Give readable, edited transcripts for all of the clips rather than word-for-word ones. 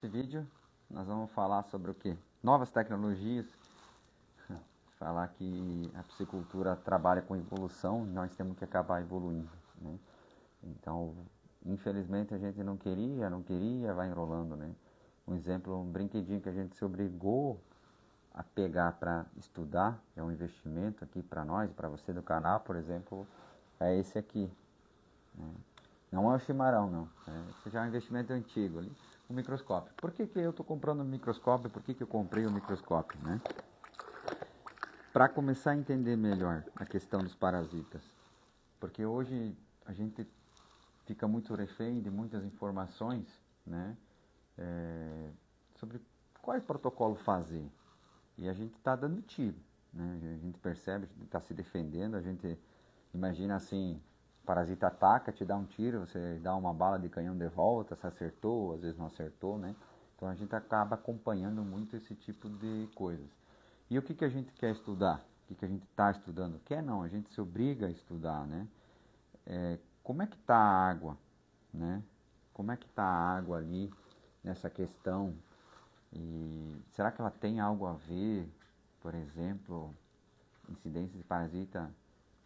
Nesse vídeo nós vamos falar sobre o que? Novas tecnologias, falar que a piscicultura trabalha com evolução, nós temos que acabar evoluindo, né? Então, infelizmente a gente não queria, vai enrolando, né? Um exemplo, um brinquedinho que a gente se obrigou a pegar para estudar, é um investimento aqui para nós, para você do canal, por exemplo, é esse aqui, né? Não é o chimarrão, não. Esse já é um investimento antigo ali. O microscópio. Por que eu estou comprando um microscópio? Por que eu comprei o microscópio, né? Para começar a entender melhor a questão dos parasitas. Porque hoje a gente fica muito refém de muitas informações, né? Sobre qual protocolo fazer. E a gente está dando tiro, né? A gente percebe, a gente está se defendendo, a gente imagina assim, o parasita ataca, te dá um tiro, você dá uma bala de canhão de volta, se acertou, às vezes não acertou, né? Então a gente acaba acompanhando muito esse tipo de coisas. E o que a gente quer estudar? O que a gente está estudando? Quer não, a gente se obriga a estudar, né? Como é que está a água, né? Como é que está a água ali nessa questão? E será que ela tem algo a ver, por exemplo, incidência de parasita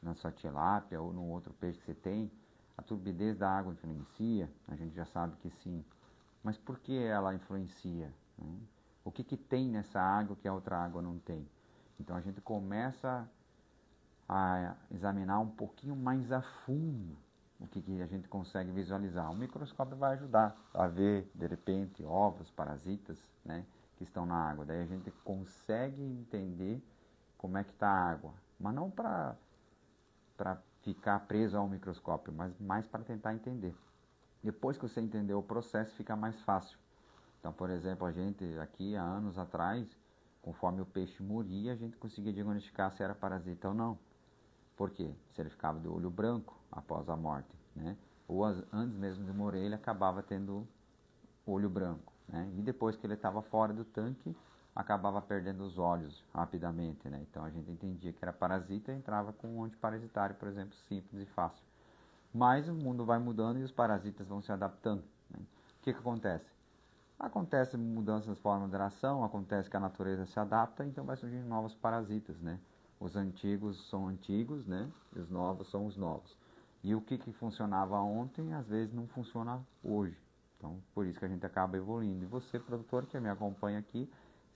na sua tilápia ou no outro peixe que você tem? A turbidez da água influencia? A gente já sabe que sim. Mas por que ela influencia, né? O que tem nessa água que a outra água não tem? Então a gente começa a examinar um pouquinho mais a fundo o que a gente consegue visualizar. O microscópio vai ajudar a ver, de repente, ovos, parasitas, né, que estão na água. Daí a gente consegue entender como é que está a água. Mas não para ficar preso ao microscópio, mas mais para tentar entender. Depois que você entender o processo, fica mais fácil. Então, por exemplo, a gente aqui há anos atrás, conforme o peixe morria, a gente conseguia diagnosticar se era parasita ou não. Por quê? Se ele ficava de olho branco após a morte, né? Ou antes mesmo de morrer, ele acabava tendo olho branco, né? E depois que ele estava fora do tanque, acabava perdendo os olhos rapidamente, né? Então a gente entendia que era parasita e entrava com um antiparasitário, por exemplo, simples e fácil. Mas o mundo vai mudando e os parasitas vão se adaptando, né? O que acontece? Acontece mudanças de forma de ação, acontece que a natureza se adapta, então vai surgindo novos parasitas, né? Os antigos são antigos, né? E os novos são os novos. E o que funcionava ontem, às vezes não funciona hoje. Então, por isso que a gente acaba evoluindo. E você, produtor, que me acompanha aqui,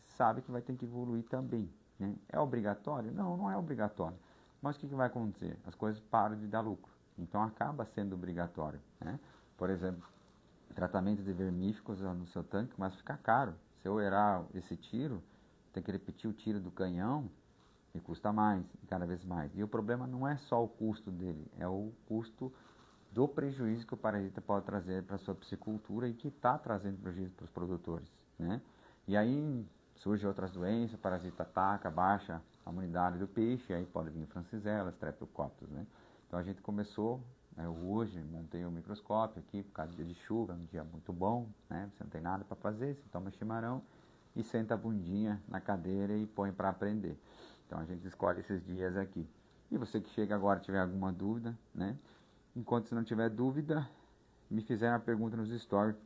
sabe que vai ter que evoluir também, né? É obrigatório? Não, não é obrigatório. Mas o que vai acontecer? As coisas param de dar lucro. Então, acaba sendo obrigatório, né? Por exemplo, tratamento de vermífugos no seu tanque começa a ficar caro. Se eu errar esse tiro, tem que repetir o tiro do canhão e custa mais, cada vez mais. E o problema não é só o custo dele, é o custo do prejuízo que o parasita pode trazer para a sua piscicultura e que está trazendo prejuízo para os produtores, né? E aí surgem outras doenças, o parasita ataca, baixa a imunidade do peixe, aí pode vir francisella, streptococcus, né? Então a gente começou, eu hoje montei um microscópio aqui por causa do dia de chuva, um dia muito bom, né? Você não tem nada para fazer, você toma chimarrão e senta a bundinha na cadeira e põe para aprender. Então a gente escolhe esses dias aqui. E você que chega agora tiver alguma dúvida, né? Enquanto você não tiver dúvida, me fizeram a pergunta nos stories.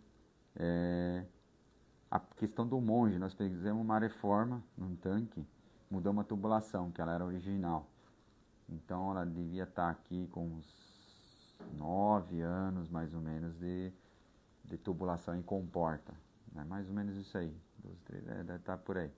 A questão do monge, nós fizemos uma reforma num tanque, mudamos a tubulação, que ela era original. Então ela devia estar aqui com uns 9 anos, mais ou menos, de tubulação em comporta. É mais ou menos isso aí, 12, 13, deve estar por aí.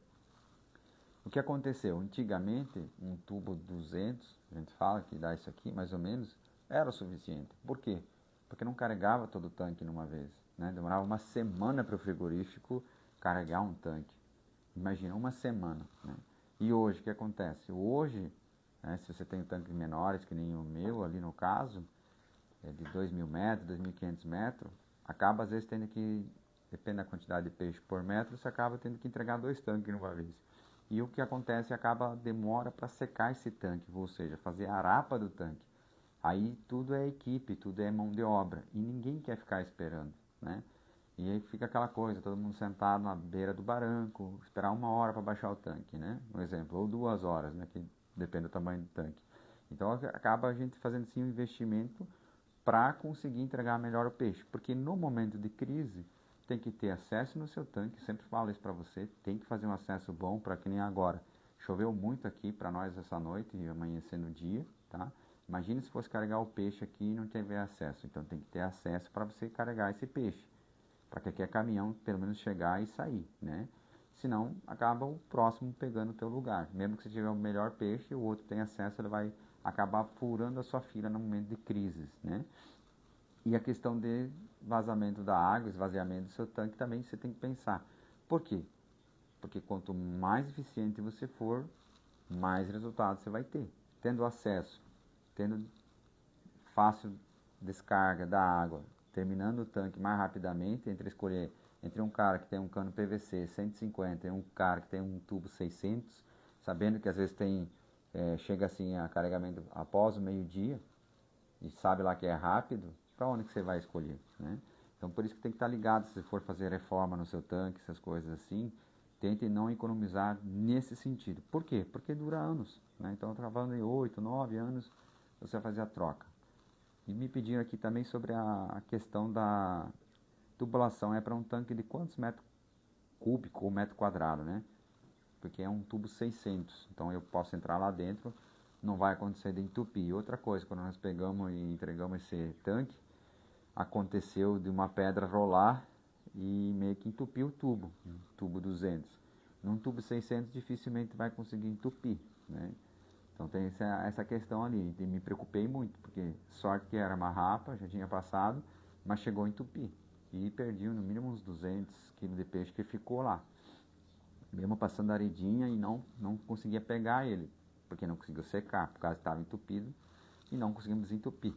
O que aconteceu? Antigamente, um tubo 200, a gente fala que dá isso aqui, mais ou menos, era o suficiente. Por quê? Porque não carregava todo o tanque numa vez, né? Demorava uma semana para o frigorífico carregar um tanque. Imagina, uma semana, né? E hoje, o que acontece? Hoje, né, se você tem tanques menores, que nem o meu ali no caso, é de 2.000 metros, 2.500 metros, acaba às vezes tendo que, depende da quantidade de peixe por metro, você acaba tendo que entregar 2 tanques numa vez. E o que acontece, demora para secar esse tanque, ou seja, fazer a arapa do tanque. Aí tudo é equipe, tudo é mão de obra, e ninguém quer ficar esperando, né? E aí fica aquela coisa, todo mundo sentado na beira do barranco, esperar 1 hora para baixar o tanque, né? Um exemplo, ou 2 horas, né? Que depende do tamanho do tanque. Então acaba a gente fazendo sim um investimento para conseguir entregar melhor o peixe, porque no momento de crise tem que ter acesso no seu tanque, sempre falo isso para você, tem que fazer um acesso bom, para que nem agora. Choveu muito aqui para nós essa noite e amanhecer no dia, tá? Imagine se fosse carregar o peixe aqui e não tiver acesso. Então tem que ter acesso para você carregar esse peixe, para que aquele caminhão pelo menos chegar e sair, né? Senão acaba o próximo pegando o teu lugar. Mesmo que você tiver o melhor peixe, o outro tem acesso, ele vai acabar furando a sua fila no momento de crises, né? E a questão de vazamento da água, esvaziamento do seu tanque também você tem que pensar. Por quê? Porque quanto mais eficiente você for, mais resultados você vai ter. Tendo acesso, tendo fácil descarga da água, terminando o tanque mais rapidamente, entre um cara que tem um cano PVC 150 e um cara que tem um tubo 600, sabendo que às vezes chega assim a carregamento após o meio-dia, e sabe lá que é rápido, para onde que você vai escolher, né? Então por isso que tem que estar ligado, se for fazer reforma no seu tanque, essas coisas assim, tente não economizar nesse sentido. Por quê? Porque dura anos, né? Então falando em 8, 9 anos, você vai fazer a troca. E me pediram aqui também sobre a questão da tubulação. É para um tanque de quantos metros cúbicos ou metro quadrado, né? Porque é um tubo 600, então eu posso entrar lá dentro, não vai acontecer de entupir. Outra coisa, quando nós pegamos e entregamos esse tanque, aconteceu de uma pedra rolar e meio que entupiu o tubo 200. Num tubo 600 dificilmente vai conseguir entupir, né? Então tem essa questão ali, e me preocupei muito, porque sorte que era uma rapa, já tinha passado, mas chegou a entupir. E perdi no mínimo uns 200 quilos de peixe que ficou lá. Mesmo passando a aredinha e não conseguia pegar ele, porque não conseguiu secar, por causa que estava entupido, e não conseguimos desentupir.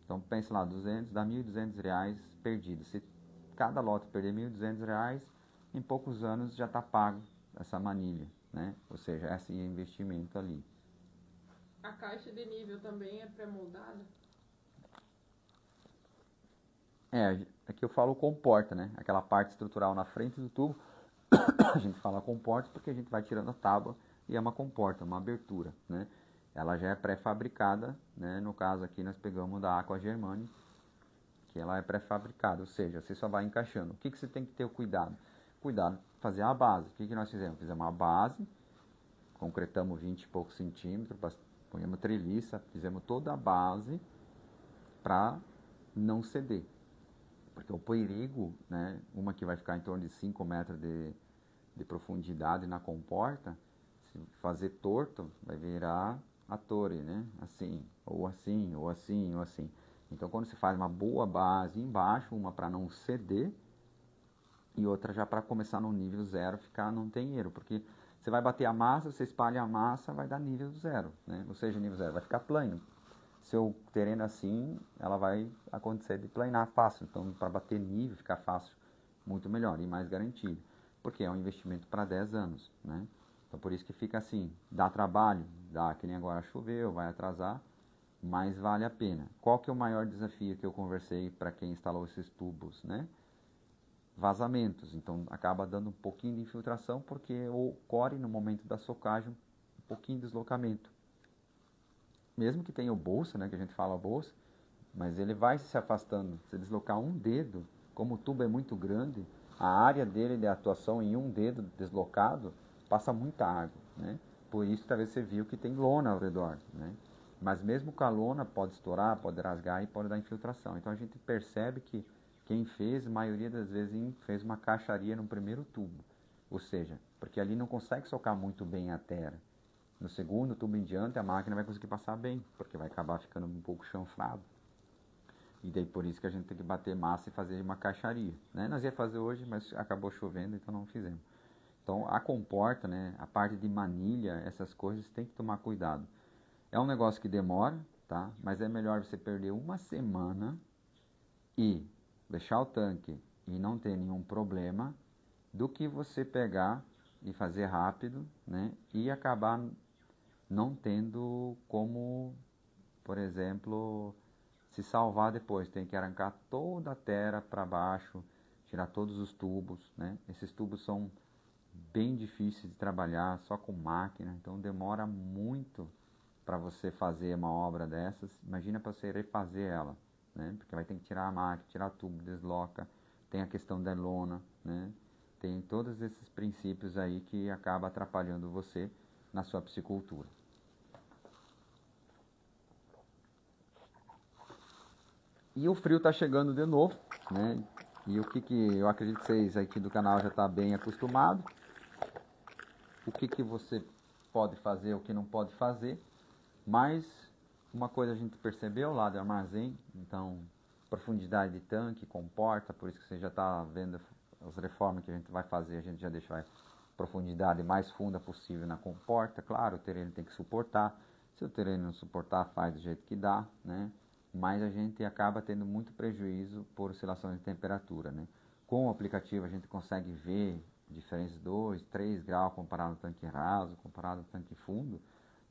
Então pense lá, 200, dá R$ 1.200 perdidos. Se cada lote perder R$ 1.200, em poucos anos já está pago essa manilha, né? Ou seja, esse investimento ali. A caixa de nível também é pré-moldada? Aqui eu falo comporta, né? Aquela parte estrutural na frente do tubo, a gente fala comporta porque a gente vai tirando a tábua e é uma comporta, uma abertura, né? Ela já é pré-fabricada, né? No caso aqui nós pegamos da Aqua Germani, que ela é pré-fabricada, ou seja, você só vai encaixando. O que você tem que ter o cuidado? Cuidado, fazer a base. O que nós fizemos? Fizemos uma base, concretamos 20 e poucos centímetros, ponhamos treliça, fizemos toda a base para não ceder. Porque o perigo, né, uma que vai ficar em torno de 5 metros de profundidade na comporta, se fazer torto, vai virar a torre, né? Assim, ou assim, ou assim, ou assim. Então, quando você faz uma boa base embaixo, uma para não ceder e outra já para começar no nível zero, ficar não tem erro, porque você vai bater a massa, você espalha a massa, vai dar nível zero, né? Ou seja, nível zero vai ficar plano. Seu terreno assim, ela vai acontecer de planar fácil. Então, para bater nível, ficar fácil, muito melhor e mais garantido. Porque é um investimento para 10 anos, né? Então, por isso que fica assim, dá trabalho, dá, que nem agora choveu, vai atrasar, mas vale a pena. Qual que é o maior desafio que eu conversei para quem instalou esses tubos, né? Vazamentos. Então, acaba dando um pouquinho de infiltração, porque ocorre no momento da socagem um pouquinho de deslocamento. Mesmo que tenha o bolso, né, que a gente fala bolsa, mas ele vai se afastando. Se deslocar um dedo, como o tubo é muito grande, a área dele de atuação em um dedo deslocado passa muita água, né? Por isso talvez você viu que tem lona ao redor, né? Mas mesmo com a lona pode estourar, pode rasgar e pode dar infiltração. Então a gente percebe que quem fez, a maioria das vezes, fez uma caixaria no primeiro tubo. Ou seja, porque ali não consegue socar muito bem a terra. No segundo tubo em diante, a máquina vai conseguir passar bem, porque vai acabar ficando um pouco chanfrado. E daí por isso que a gente tem que bater massa e fazer uma caixaria, né? Nós ia fazer hoje, mas acabou chovendo, então não fizemos. Então a comporta, né, a parte de manilha, essas coisas tem que tomar cuidado. É um negócio que demora, tá? Mas é melhor você perder uma semana e deixar o tanque e não ter nenhum problema do que você pegar e fazer rápido, né? E acabar não tendo como, por exemplo, se salvar depois. Tem que arrancar toda a terra para baixo, tirar todos os tubos, né? Esses tubos são bem difíceis de trabalhar, só com máquina, então demora muito para você fazer uma obra dessas. Imagina para você refazer ela, né? Porque vai ter que tirar a máquina, tirar tubo, desloca, tem a questão da lona, né? Tem todos esses princípios aí que acabam atrapalhando você na sua piscicultura. E o frio está chegando de novo, né? E o que eu acredito que vocês aqui do canal já estão bem acostumados. O que você pode fazer, o que não pode fazer. Mas uma coisa a gente percebeu lá do armazém, então profundidade de tanque, comporta, por isso que você já está vendo as reformas que a gente vai fazer, a gente já deixa a profundidade mais funda possível na comporta. Claro, o terreno tem que suportar. Se o terreno não suportar, faz do jeito que dá, né? Mas a gente acaba tendo muito prejuízo por oscilações de temperatura, né? Com o aplicativo a gente consegue ver diferenças de 2, 3 graus comparado ao tanque raso, comparado ao tanque fundo.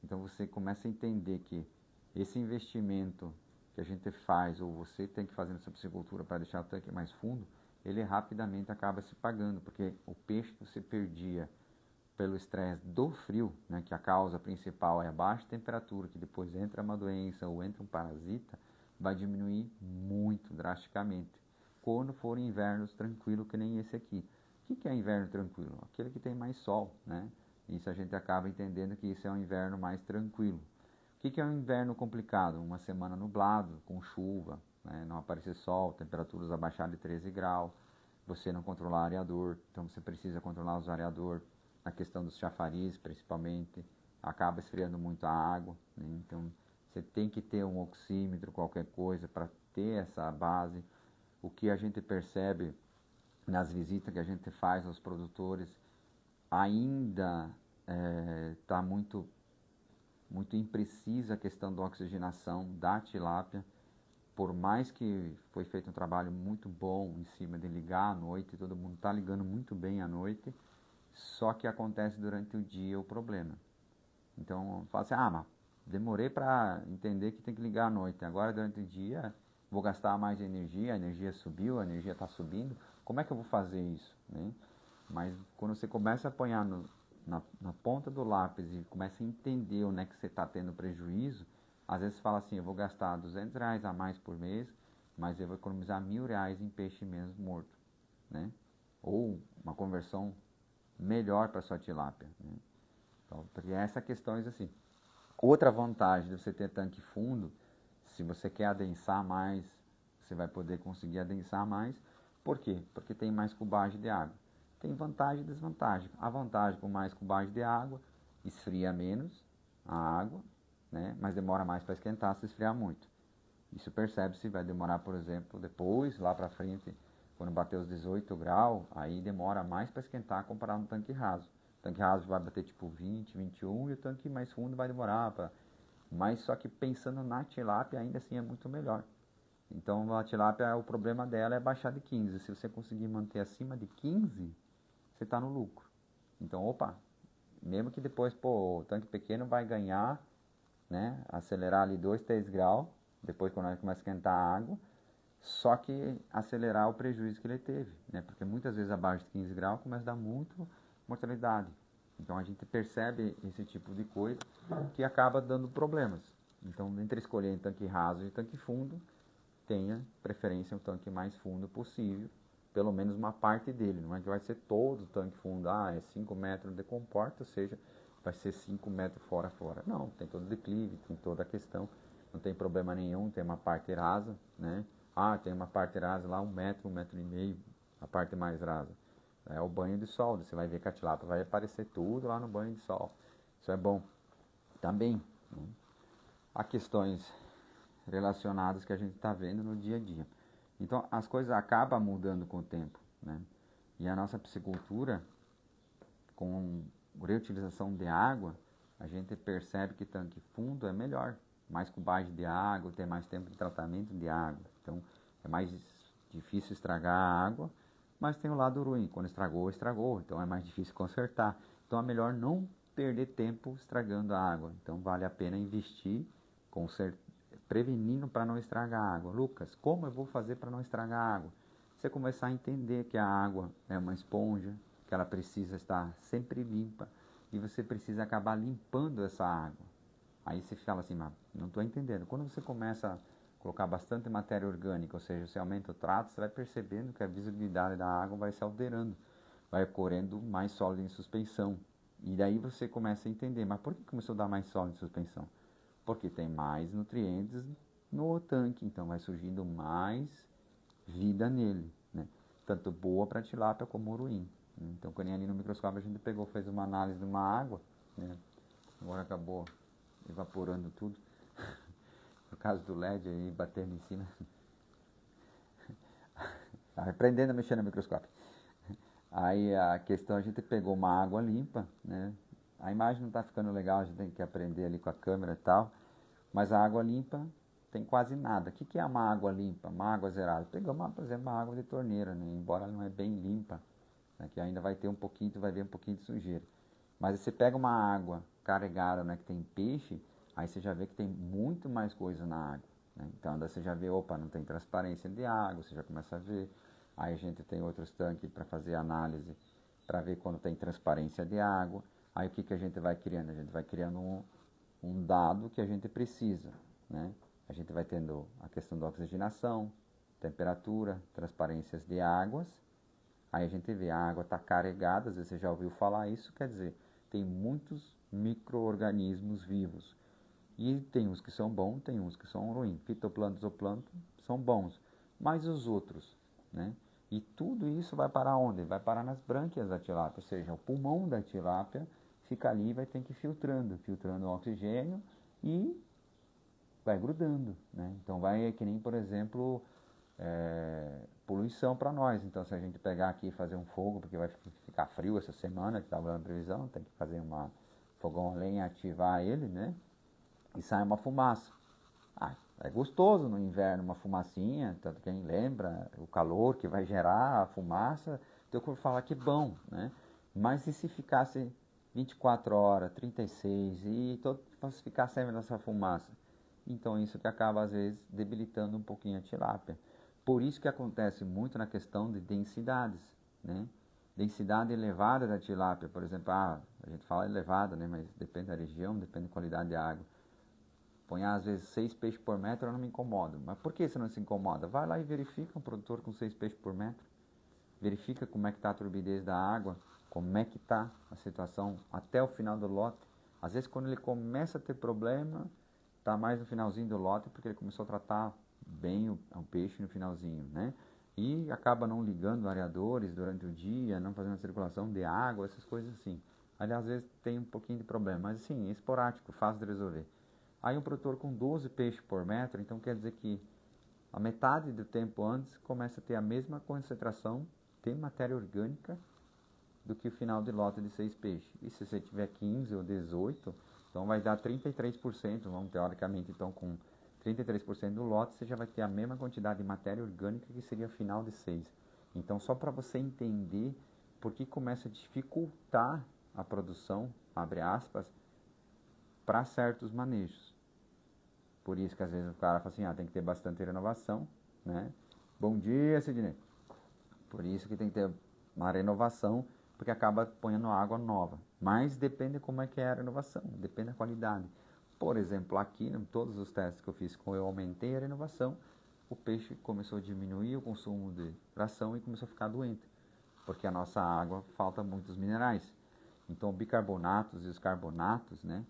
Então você começa a entender que esse investimento que a gente faz, ou você tem que fazer na sua piscicultura para deixar o tanque mais fundo, ele rapidamente acaba se pagando, porque o peixe que você perdia pelo estresse do frio, né, que a causa principal é a baixa temperatura, que depois entra uma doença ou entra um parasita, vai diminuir muito drasticamente. Quando for invernos tranquilos, que nem esse aqui. O que é inverno tranquilo? Aquele que tem mais sol, né? Isso a gente acaba entendendo que isso é um inverno mais tranquilo. O que é um inverno complicado? Uma semana nublado, com chuva, né? Não aparecer sol, temperaturas abaixadas de 13 graus, você não controlar areador, então você precisa controlar os areador, na questão dos chafariz principalmente, acaba esfriando muito a água, né? Então você tem que ter um oxímetro, qualquer coisa, para ter essa base. O que a gente percebe nas visitas que a gente faz aos produtores, ainda está muito imprecisa a questão da oxigenação da tilápia. Por mais que foi feito um trabalho muito bom em cima de ligar à noite, todo mundo está ligando muito bem à noite, só que acontece durante o dia o problema. Então, fala assim, mas demorei para entender que tem que ligar à noite, agora durante o dia vou gastar mais energia, a energia subiu, a energia está subindo, como é que eu vou fazer isso, né? Mas quando você começa a apanhar na ponta do lápis e começa a entender onde é que você está tendo prejuízo, às vezes você fala assim, eu vou gastar R$200 a mais por mês, mas eu vou economizar R$1.000 em peixe menos morto, né? Ou uma conversão melhor para sua tilápia, né? Então, porque essa questão é assim. Outra vantagem de você ter tanque fundo, se você quer adensar mais, você vai poder conseguir adensar mais. Por quê? Porque tem mais cubagem de água. Tem vantagem e desvantagem. A vantagem com mais cubagem de água, esfria menos a água, né? Mas demora mais para esquentar se esfriar muito. Isso percebe-se, vai demorar, por exemplo, depois, lá para frente, quando bater os 18 graus, aí demora mais para esquentar comparado no tanque raso. O tanque raso vai bater tipo 20, 21 e o tanque mais fundo vai demorar para... Mas só que pensando na tilápia, ainda assim é muito melhor. Então a tilápia, o problema dela é baixar de 15. Se você conseguir manter acima de 15, você está no lucro. Então, opa, mesmo que depois, o tanque pequeno vai ganhar, né, acelerar ali 2, 3 graus, depois quando ele começa a esquentar a água, só que acelerar o prejuízo que ele teve, né, porque muitas vezes abaixo de 15 graus começa a dar muito mortalidade. Então a gente percebe esse tipo de coisa que acaba dando problemas. Então, entre escolher em tanque raso e tanque fundo, tenha preferência um tanque mais fundo possível, pelo menos uma parte dele. Não é que vai ser todo o tanque fundo, é 5 metros de comporta, ou seja, vai ser 5 metros fora. Não, tem todo o declive, tem toda a questão, não tem problema nenhum, tem uma parte rasa, né? Tem uma parte rasa lá, 1 metro, 1,5 metros, a parte mais rasa. É o banho de sol, você vai ver que a tilápia vai aparecer tudo lá no banho de sol. Isso é bom. Também, né? Há questões relacionadas que a gente está vendo no dia a dia. Então, as coisas acabam mudando com o tempo, né? E a nossa piscicultura, com reutilização de água, a gente percebe que tanque fundo é melhor. Mais cubagem de água, tem mais tempo de tratamento de água. Então, é mais difícil estragar a água, mas tem o lado ruim. Quando estragou, estragou. Então, é mais difícil consertar. Então, é melhor não perder tempo estragando a água. Então, vale a pena investir, prevenindo para não estragar a água. Lucas, como eu vou fazer para não estragar a água? Você começar a entender que a água é uma esponja, que ela precisa estar sempre limpa e você precisa acabar limpando essa água. Aí você fala assim, mas não estou entendendo. Quando você começa a colocar bastante matéria orgânica, ou seja, você aumenta o trato, você vai percebendo que a visibilidade da água vai se alterando, vai ocorrendo mais sólido em suspensão. E daí você começa a entender, mas por que começou a dar mais sólido em suspensão? Porque tem mais nutrientes no tanque, então vai surgindo mais vida nele, né? Tanto boa para tilápia como uruim. Então, quando ali no microscópio a gente pegou, fez uma análise de uma água, né? Agora acabou evaporando tudo. No caso do LED, aí batendo em cima. Estava aprendendo a mexer no microscópio. Aí a questão, a gente pegou uma água limpa, né? A imagem não está ficando legal, a gente tem que aprender ali com a câmera e tal. Mas a água limpa tem quase nada. O que é uma água limpa? Uma água zerada? Pegamos, por exemplo, uma água de torneira, né? Embora ela não é bem limpa, né? Que ainda vai ter um pouquinho, tu vai ver um pouquinho de sujeira. Mas você pega uma água carregada, né, que tem peixe, aí você já vê que tem muito mais coisa na água, né? Então daí você já vê, opa, não tem transparência de água, você já começa a ver. Aí a gente tem outros tanques para fazer análise, para ver quando tem transparência de água. Aí o que a gente vai criando? A gente vai criando um dado que a gente precisa, né? A gente vai tendo a questão da oxigenação, temperatura, transparências de águas. Aí a gente vê, a água está carregada, às vezes você já ouviu falar isso, quer dizer, tem muitos micro-organismos vivos. E tem uns que são bons, tem uns que são ruins. Fitoplâncton, zooplâncton são bons, mas os outros, né? E tudo isso vai parar onde? Vai parar nas brânquias da tilápia, ou seja, o pulmão da tilápia fica ali e vai ter que ir filtrando o oxigênio e vai grudando, né? Então vai que nem, por exemplo, poluição para nós. Então se a gente pegar aqui e fazer um fogo, porque vai ficar frio essa semana, que estava na previsão, tem que fazer uma fogão a lenha, ativar ele, né? E sai uma fumaça. É gostoso no inverno uma fumacinha, tanto quem lembra o calor que vai gerar a fumaça, teu corpo fala que bom, né? Mas e se ficasse 24 horas, 36 e todo ficar sempre nessa fumaça? Então isso que acaba às vezes debilitando um pouquinho a tilápia. Por isso que acontece muito na questão de densidades, né? Densidade elevada da tilápia, por exemplo, a gente fala elevada, né? Mas depende da região, depende da qualidade de água. Põe às vezes 6 peixes por metro, eu não me incomodo. Mas por que você não se incomoda? Vai lá e verifica um produtor com 6 peixes por metro. Verifica como é que está a turbidez da água, como é que está a situação até o final do lote. Às vezes quando ele começa a ter problema, está mais no finalzinho do lote, porque ele começou a tratar bem o peixe no finalzinho, né? E acaba não ligando variadores durante o dia, não fazendo circulação de água, essas coisas assim. Aliás, às vezes tem um pouquinho de problema, mas assim, é esporádico, fácil de resolver. Aí um produtor com 12 peixes por metro, então quer dizer que a metade do tempo antes começa a ter a mesma concentração de matéria orgânica do que o final de lote de 6 peixes. E se você tiver 15 ou 18, então vai dar 33%, vamos teoricamente, então com 33% do lote você já vai ter a mesma quantidade de matéria orgânica que seria final de 6. Então só para você entender por que começa a dificultar a produção, abre aspas, para certos manejos. Por isso que às vezes o cara fala assim, tem que ter bastante renovação, né? Bom dia, Sidney. Por isso que tem que ter uma renovação, porque acaba ponhando água nova. Mas depende como é que é a renovação, depende da qualidade. Por exemplo, aqui, em todos os testes que eu fiz, eu aumentei a renovação, o peixe começou a diminuir o consumo de ração e começou a ficar doente, porque a nossa água falta muitos minerais. Então, bicarbonatos e os carbonatos, né?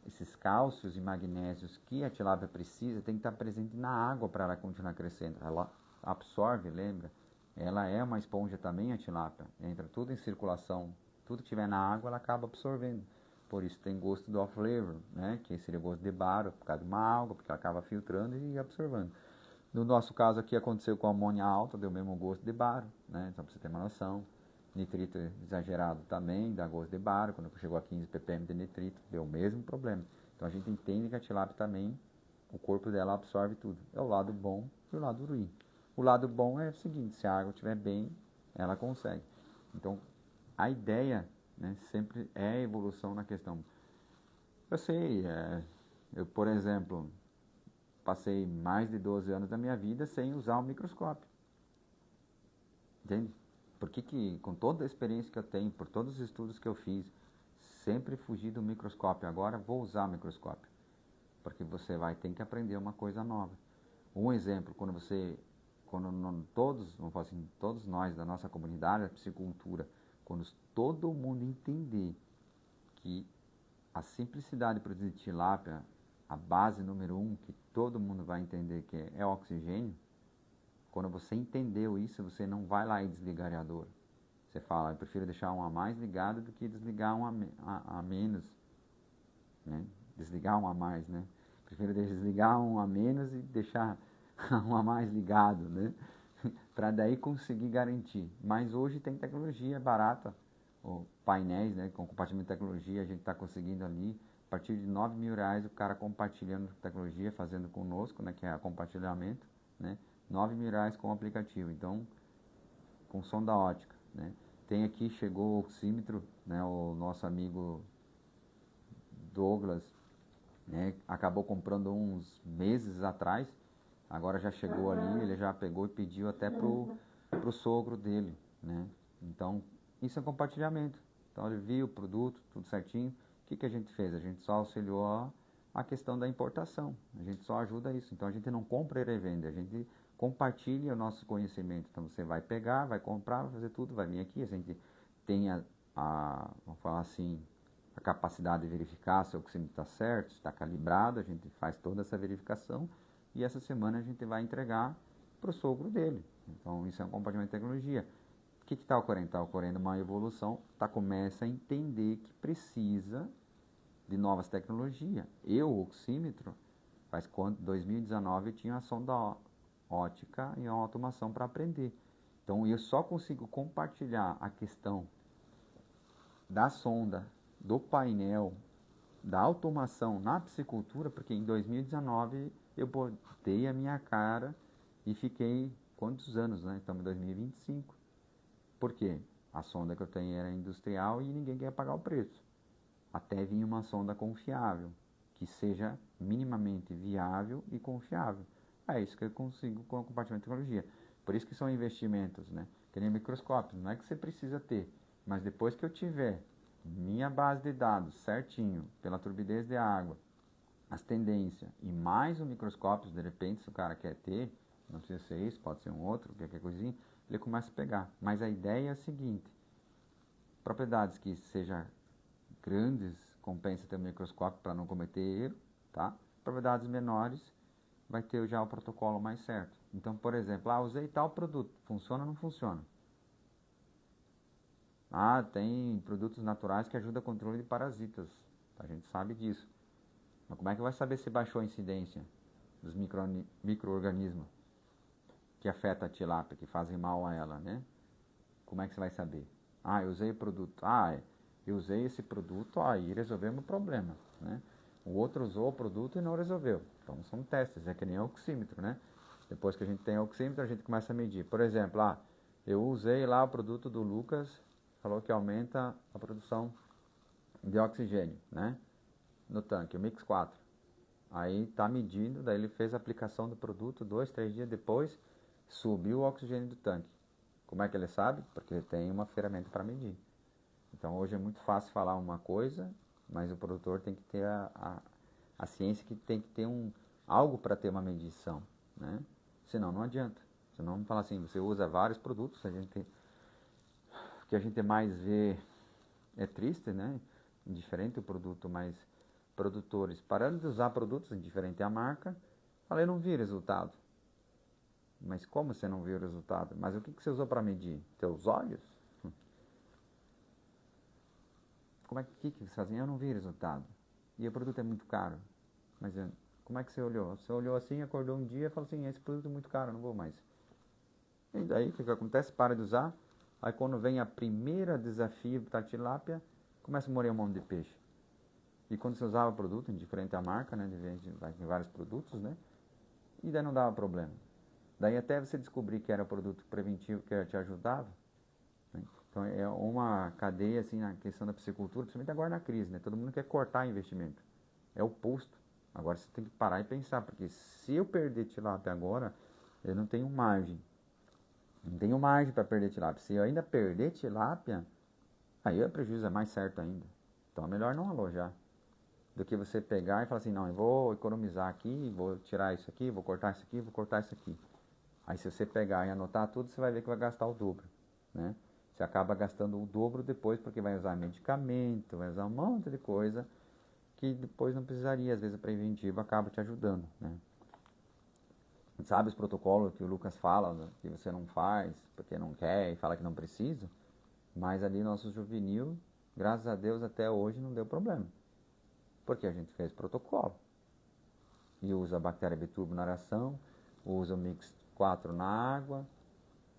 Esses cálcios e magnésios que a tilápia precisa tem que estar presente na água para ela continuar crescendo. Ela absorve, lembra? Ela é uma esponja também, a tilápia. Entra tudo em circulação. Tudo que tiver na água, ela acaba absorvendo. Por isso tem gosto do off-flavor, né? Que seria gosto de baro, por causa de uma alga, porque ela acaba filtrando e absorvendo. No nosso caso aqui aconteceu com a amônia alta, deu o mesmo gosto de baro, né? Só para você ter uma noção. Nitrito exagerado também, dá gosto de baro. Quando chegou a 15 ppm de nitrito, deu o mesmo problema. Então a gente entende que a tilápia também, o corpo dela absorve tudo. É o lado bom e o lado ruim. O lado bom é o seguinte, se a água estiver bem, ela consegue. Então a ideia, né, sempre é a evolução na questão. Eu sei, eu por exemplo, passei mais de 12 anos da minha vida sem usar o microscópio. Entende? Por que com toda a experiência que eu tenho, por todos os estudos que eu fiz, sempre fugi do microscópio. Agora vou usar o microscópio. Porque você vai ter que aprender uma coisa nova. Um exemplo, todos, vamos falar assim, todos nós da nossa comunidade, a piscicultura, quando todo mundo entender que a simplicidade de produzir tilápia, a base número 1, que todo mundo vai entender que é o oxigênio, quando você entendeu isso, você não vai lá e desliga a areadora. Você fala, eu prefiro deixar um a mais ligado do que desligar um a menos, né? Desligar um a mais, né? Prefiro desligar um a menos e deixar um a mais ligado, né? Para daí conseguir garantir. Mas hoje tem tecnologia barata, ou painéis, né? Com compartilhamento de tecnologia, a gente está conseguindo ali, a partir de R$ 9.000, o cara compartilhando tecnologia, fazendo conosco, né? Que é compartilhamento, né? R$ 9.000 com o aplicativo, então, com sonda ótica, né? Tem aqui, chegou o oxímetro, né? O nosso amigo Douglas, né? Acabou comprando uns meses atrás, agora já chegou ali, ele já pegou e pediu até pro sogro dele, né? Então, isso é compartilhamento. Então, ele viu o produto, tudo certinho. O que a gente fez? A gente só auxiliou a questão da importação. A gente só ajuda isso. Então, a gente não compra e revende, a gente compartilha o nosso conhecimento. Então, você vai pegar, vai comprar, vai fazer tudo, vai vir aqui. A gente tem vamos falar assim, a capacidade de verificar se o oxímetro está certo, se está calibrado. A gente faz toda essa verificação e essa semana a gente vai entregar para o sogro dele. Então, isso é um compartilhamento de tecnologia. O que está ocorrendo? Está ocorrendo uma evolução, começa a entender que precisa de novas tecnologias. O oxímetro, faz quanto? 2019 eu tinha a sonda ótica e uma automação para aprender. Então, eu só consigo compartilhar a questão da sonda, do painel, da automação na piscicultura, porque em 2019 eu botei a minha cara e fiquei quantos anos, né? Estamos em 2025. Por quê? A sonda que eu tenho era industrial e ninguém quer pagar o preço. Até vir uma sonda confiável, que seja minimamente viável e confiável. É isso que eu consigo com o compartilhamento de tecnologia. Por isso que são investimentos, né? Que nem microscópio. Não é que você precisa ter, mas depois que eu tiver minha base de dados certinho, pela turbidez de água, as tendências e mais um microscópio, de repente, se o cara quer ter, não precisa ser isso, pode ser um outro, qualquer coisinha, ele começa a pegar. Mas a ideia é a seguinte: propriedades que sejam grandes, compensa ter um microscópio para não cometer erro, tá? Propriedades menores, vai ter já o protocolo mais certo. Então, por exemplo, usei tal produto, funciona ou não funciona? Tem produtos naturais que ajudam a controle de parasitas, a gente sabe disso. Mas como é que vai saber se baixou a incidência dos micro-organismos que afetam a tilápia, que fazem mal a ela, né? Como é que você vai saber? Eu usei o produto. Eu usei esse produto, e resolvemos o problema, né? O outro usou o produto e não resolveu. Então, são testes, é que nem o oxímetro, né? Depois que a gente tem o oxímetro, a gente começa a medir. Por exemplo, eu usei lá o produto do Lucas, falou que aumenta a produção de oxigênio, né? No tanque, o Mix 4. Aí está medindo, daí ele fez a aplicação do produto, 2, 3 dias depois, subiu o oxigênio do tanque. Como é que ele sabe? Porque ele tem uma ferramenta para medir. Então hoje é muito fácil falar uma coisa, mas o produtor tem que ter a ciência, que tem que ter algo para ter uma medição, né? Senão não adianta. Senão vamos falar assim, você usa vários produtos, o que a gente mais vê é triste, né? Indiferente o produto, mas produtores parando de usar produtos, indiferente à marca, falei, não vi resultado. Mas como você não viu o resultado? Mas o que você usou para medir? Teus olhos? Como é que você fazia? Eu não vi resultado. E o produto é muito caro. Mas como é que você olhou? Você olhou assim, acordou um dia e falou assim, esse produto é muito caro, não vou mais. E daí o que acontece? Para de usar. Aí quando vem a primeira desafio da tilápia, começa a morrer um monte de peixe. E quando você usava o produto, indiferente à marca, né? Vai em vários produtos, né? E daí não dava problema. Daí até você descobrir que era produto preventivo que te ajudava, né? Então é uma cadeia assim na questão da piscicultura, principalmente agora na crise, né? Todo mundo quer cortar investimento. É o oposto. Agora você tem que parar e pensar, porque se eu perder tilápia agora, eu não tenho margem. Não tenho margem para perder tilápia. Se eu ainda perder tilápia, aí o prejuízo é mais certo ainda. Então é melhor não alojar. do que você pegar e falar assim, não, eu vou economizar aqui, vou tirar isso aqui, vou cortar isso aqui, vou cortar isso aqui. Aí se você pegar e anotar tudo, você vai ver que vai gastar o dobro, né? Você acaba gastando o dobro depois, porque vai usar medicamento, vai usar um monte de coisa que depois não precisaria. Às vezes o preventivo acaba te ajudando, né? Sabe os protocolos que o Lucas fala, né, que você não faz porque não quer e fala que não precisa? Mas ali nosso juvenil, graças a Deus, até hoje não deu problema. Porque a gente fez protocolo. E usa a bactéria biturbo na aração, usa o mix 4 na água,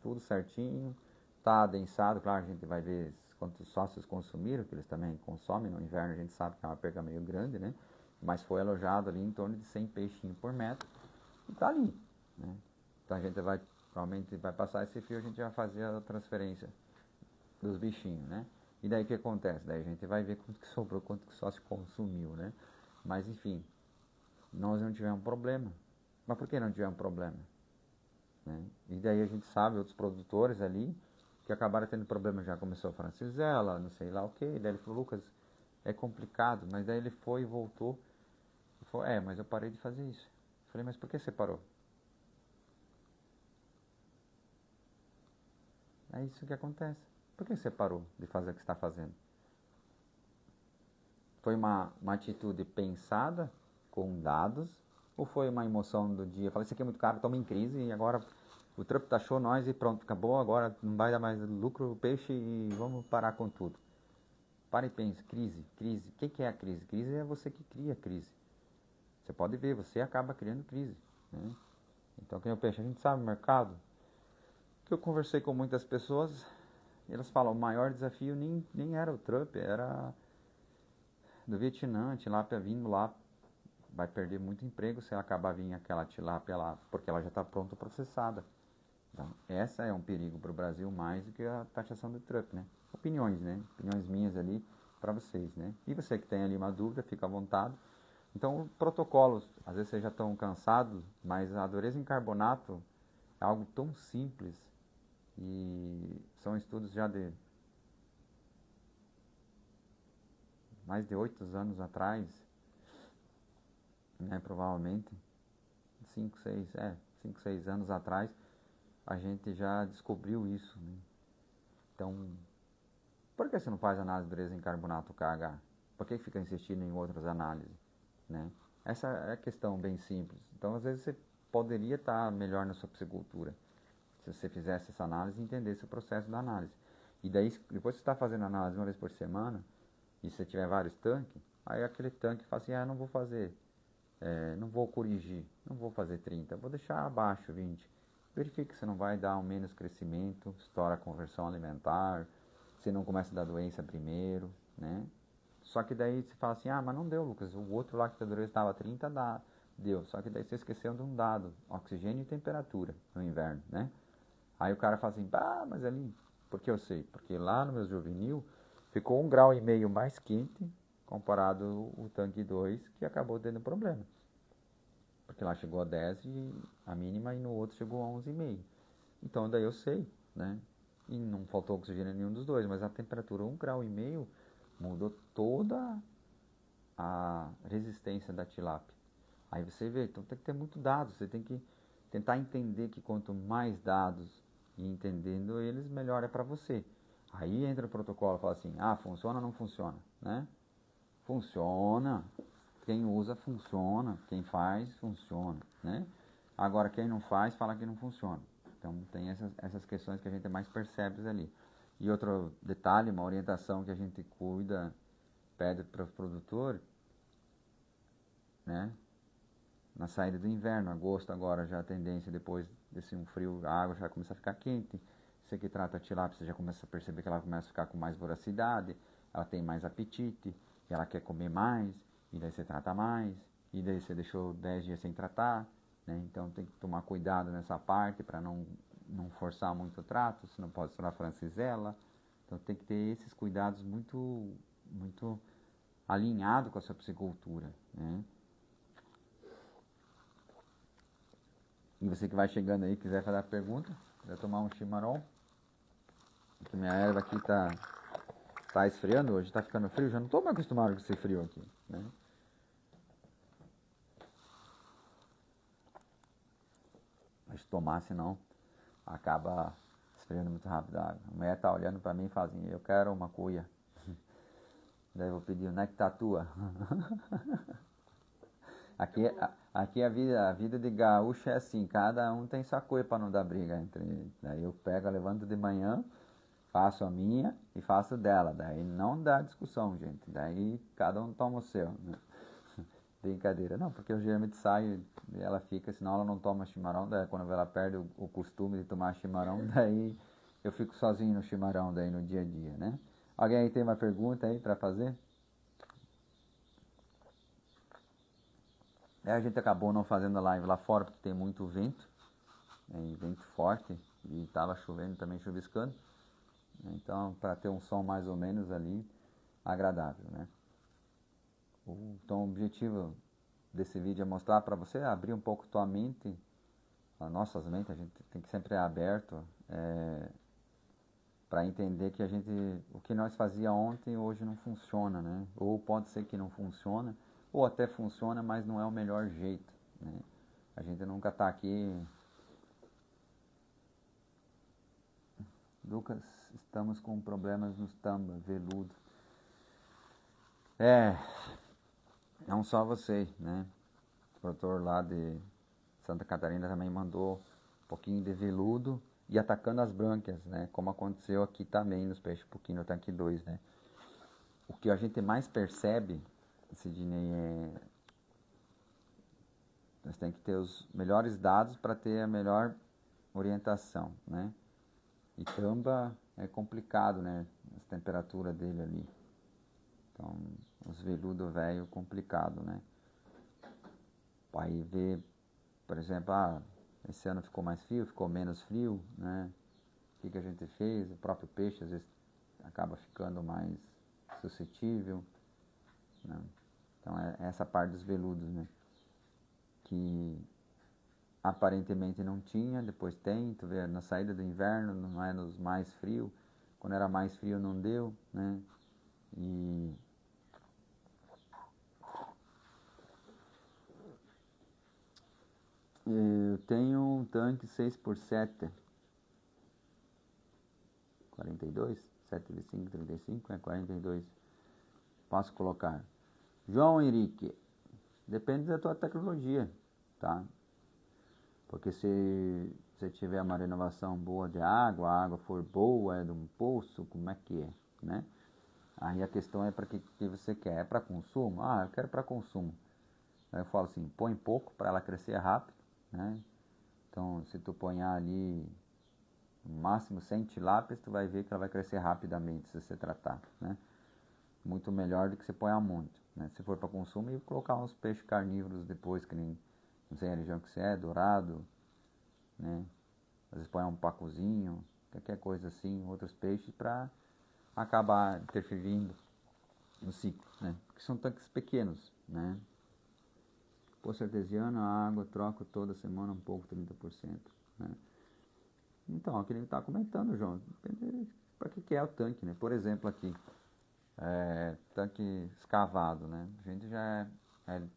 tudo certinho. Tá adensado, claro, a gente vai ver quantos sócios consumiram, que eles também consomem. No inverno a gente sabe que é uma perda meio grande, né? Mas foi alojado ali em torno de 100 peixinhos por metro. E tá ali, né? Então a gente vai, provavelmente vai passar esse fio, a gente vai fazer a transferência dos bichinhos, né? E daí o que acontece? Daí a gente vai ver quanto que sobrou, quanto que só se consumiu, né? Mas enfim, nós não tivemos problema. Mas por que não tivemos problema? Né? E daí a gente sabe, outros produtores ali, que acabaram tendo problema, já começou a Francisella, não sei lá o que. Daí ele falou, Lucas, é complicado, mas daí ele foi e voltou. E falou, mas eu parei de fazer isso. Eu falei, mas por que você parou? É isso que acontece. Por que você parou de fazer o que está fazendo? Foi uma atitude pensada, com dados, ou foi uma emoção do dia? Falei, isso aqui é muito caro, estamos em crise e agora o Trump taxou nós e pronto, acabou, agora não vai dar mais lucro, peixe e vamos parar com tudo. Para e pense, crise. O que é a crise? Crise é você que cria crise. Você pode ver, você acaba criando crise, né? Então, quem é o peixe? A gente sabe o mercado. Que eu conversei com muitas pessoas, e elas falam, o maior desafio nem era o Trump, era do Vietnã, tilápia vindo lá, vai perder muito emprego se ela acabar vindo aquela tilápia lá, porque ela já está pronta processada. Então, essa é um perigo para o Brasil mais do que a taxação do Trump, né? Opiniões, né? Opiniões minhas ali para vocês, né? E você que tem ali uma dúvida, fica à vontade. Então, protocolos, às vezes vocês já estão cansados, mas a dureza em carbonato é algo tão simples e são estudos já de mais de 8 anos atrás, né, provavelmente, 5, 6 anos atrás, a gente já descobriu isso, né? Então, por que você não faz análise de dureza em carbonato KH? Por que fica insistindo em outras análises, né? Essa é a questão bem simples. Então, às vezes, você poderia estar melhor na sua piscicultura se você fizesse essa análise e entendesse o processo da análise. E daí, depois que você está fazendo análise uma vez por semana, e você tiver vários tanques, aí aquele tanque fala assim, não vou fazer, não vou corrigir, não vou fazer 30, vou deixar abaixo 20. Verifique se não vai dar um menos crescimento, estoura a conversão alimentar, se não começa a dar doença primeiro, né? Só que daí você fala assim, mas não deu, Lucas, o outro lá que a dureza estava 30, deu. Só que daí você esqueceu de um dado, oxigênio e temperatura no inverno, né? Aí o cara fala assim, mas ali, por que eu sei? Porque lá no meu juvenil ficou 1,5 grau mais quente comparado o tanque 2, que acabou tendo problema. Porque lá chegou a 10 a mínima e no outro chegou a 11,5. Então daí eu sei, né? E não faltou oxigênio em nenhum dos dois, mas a temperatura 1,5 grau mudou toda a resistência da tilápia. Aí você vê, então tem que ter muito dados, você tem que tentar entender que quanto mais dados e entendendo eles, melhor é para você. Aí entra o protocolo e fala assim, funciona ou não funciona, né? Funciona, quem usa funciona, quem faz funciona, né? Agora quem não faz fala que não funciona. Então tem essas questões que a gente mais percebe ali. E outro detalhe, uma orientação que a gente cuida, pede para os produtores, né? Na saída do inverno, agosto agora já a tendência, depois desse um frio, a água já começa a ficar quente. Você que trata a tilápia, você já começa a perceber que ela começa a ficar com mais voracidade, ela tem mais apetite, e ela quer comer mais, e daí você trata mais, e daí você deixou 10 dias sem tratar, né? Então tem que tomar cuidado nessa parte para não forçar muito o trato, senão pode estourar francisella. Então tem que ter esses cuidados muito, muito alinhado com a sua piscicultura, né? E você que vai chegando aí, quiser fazer a pergunta, quiser tomar um chimarrão, porque minha erva aqui tá esfriando hoje, tá ficando frio, já não estou mais acostumado com esse frio aqui, né? tomar, senão acaba esfriando muito rápido a água. A mulher tá olhando para mim e fala assim, eu quero uma cuia. Daí eu vou pedir, onde é que tá a tua? Aqui a vida de gaúcho é assim, cada um tem sua cuia para não dar briga entre eles. Daí eu pego, levanto de manhã, faço a minha e faço dela. Daí não dá discussão, gente. Daí cada um toma o seu. Né? Brincadeira. Não, porque eu geralmente saio e ela fica, senão ela não toma chimarrão. Daí quando ela perde o costume de tomar chimarrão, daí eu fico sozinho no chimarrão daí no dia a dia, né? Alguém aí tem uma pergunta aí para fazer? A gente acabou não fazendo a live lá fora porque tem muito vento, né, vento forte, e estava chovendo também, chuviscando. Então, para ter um som mais ou menos ali agradável, né? Então, o objetivo desse vídeo é mostrar para você, abrir um pouco tua mente, as nossas mentes, a gente tem que sempre estar aberto para entender que o que nós fazia ontem hoje não funciona, né? Ou pode ser que não funciona, ou até funciona, mas não é o melhor jeito, né? A gente nunca está aqui. Lucas, estamos com problemas nos tamba, veludo. Não só você, né? O produtor lá de Santa Catarina também mandou um pouquinho de veludo e atacando as brânquias, né? Como aconteceu aqui também nos peixes pouquinho no tanque 2, né? O que a gente mais percebe, Sidney, nós temos que ter os melhores dados para ter a melhor orientação, né? E tamba é complicado, né? As temperaturas dele ali. Então, os veludo velho complicado, né? Aí ver, por exemplo, esse ano ficou mais frio, ficou menos frio, né? O que a gente fez? O próprio peixe às vezes acaba ficando mais suscetível, né? Então é essa parte dos veludos, né? Que aparentemente não tinha, depois tem, tu vê, na saída do inverno, não é nos mais frios, quando era mais frio não deu, né? E eu tenho um tanque 6x7, 42, 7 vezes 5, 35, 42. Posso colocar. João Henrique, depende da tua tecnologia, tá? Porque se você tiver uma renovação boa de água, a água for boa, é de um poço, como é que é, né? Aí a questão é para que você quer? É para consumo? Eu quero para consumo. Aí eu falo assim, põe pouco para ela crescer rápido, né? Então, se tu põe ali no máximo 100 tilápias, tu vai ver que ela vai crescer rapidamente se você tratar, né? Muito melhor do que você põe muito, né? Se for para consumo, e colocar uns peixes carnívoros depois, que nem, não sei a região que você é, dourado, né? Às vezes põe um pacuzinho, qualquer coisa assim, outros peixes para acabar interferindo no ciclo, né? Porque são tanques pequenos, né? Poço artesiano, a água troco toda semana um pouco, 30%, né? Então, aquele que está comentando, João, depende para que é o tanque, né? Por exemplo, aqui, tanque escavado, né? A gente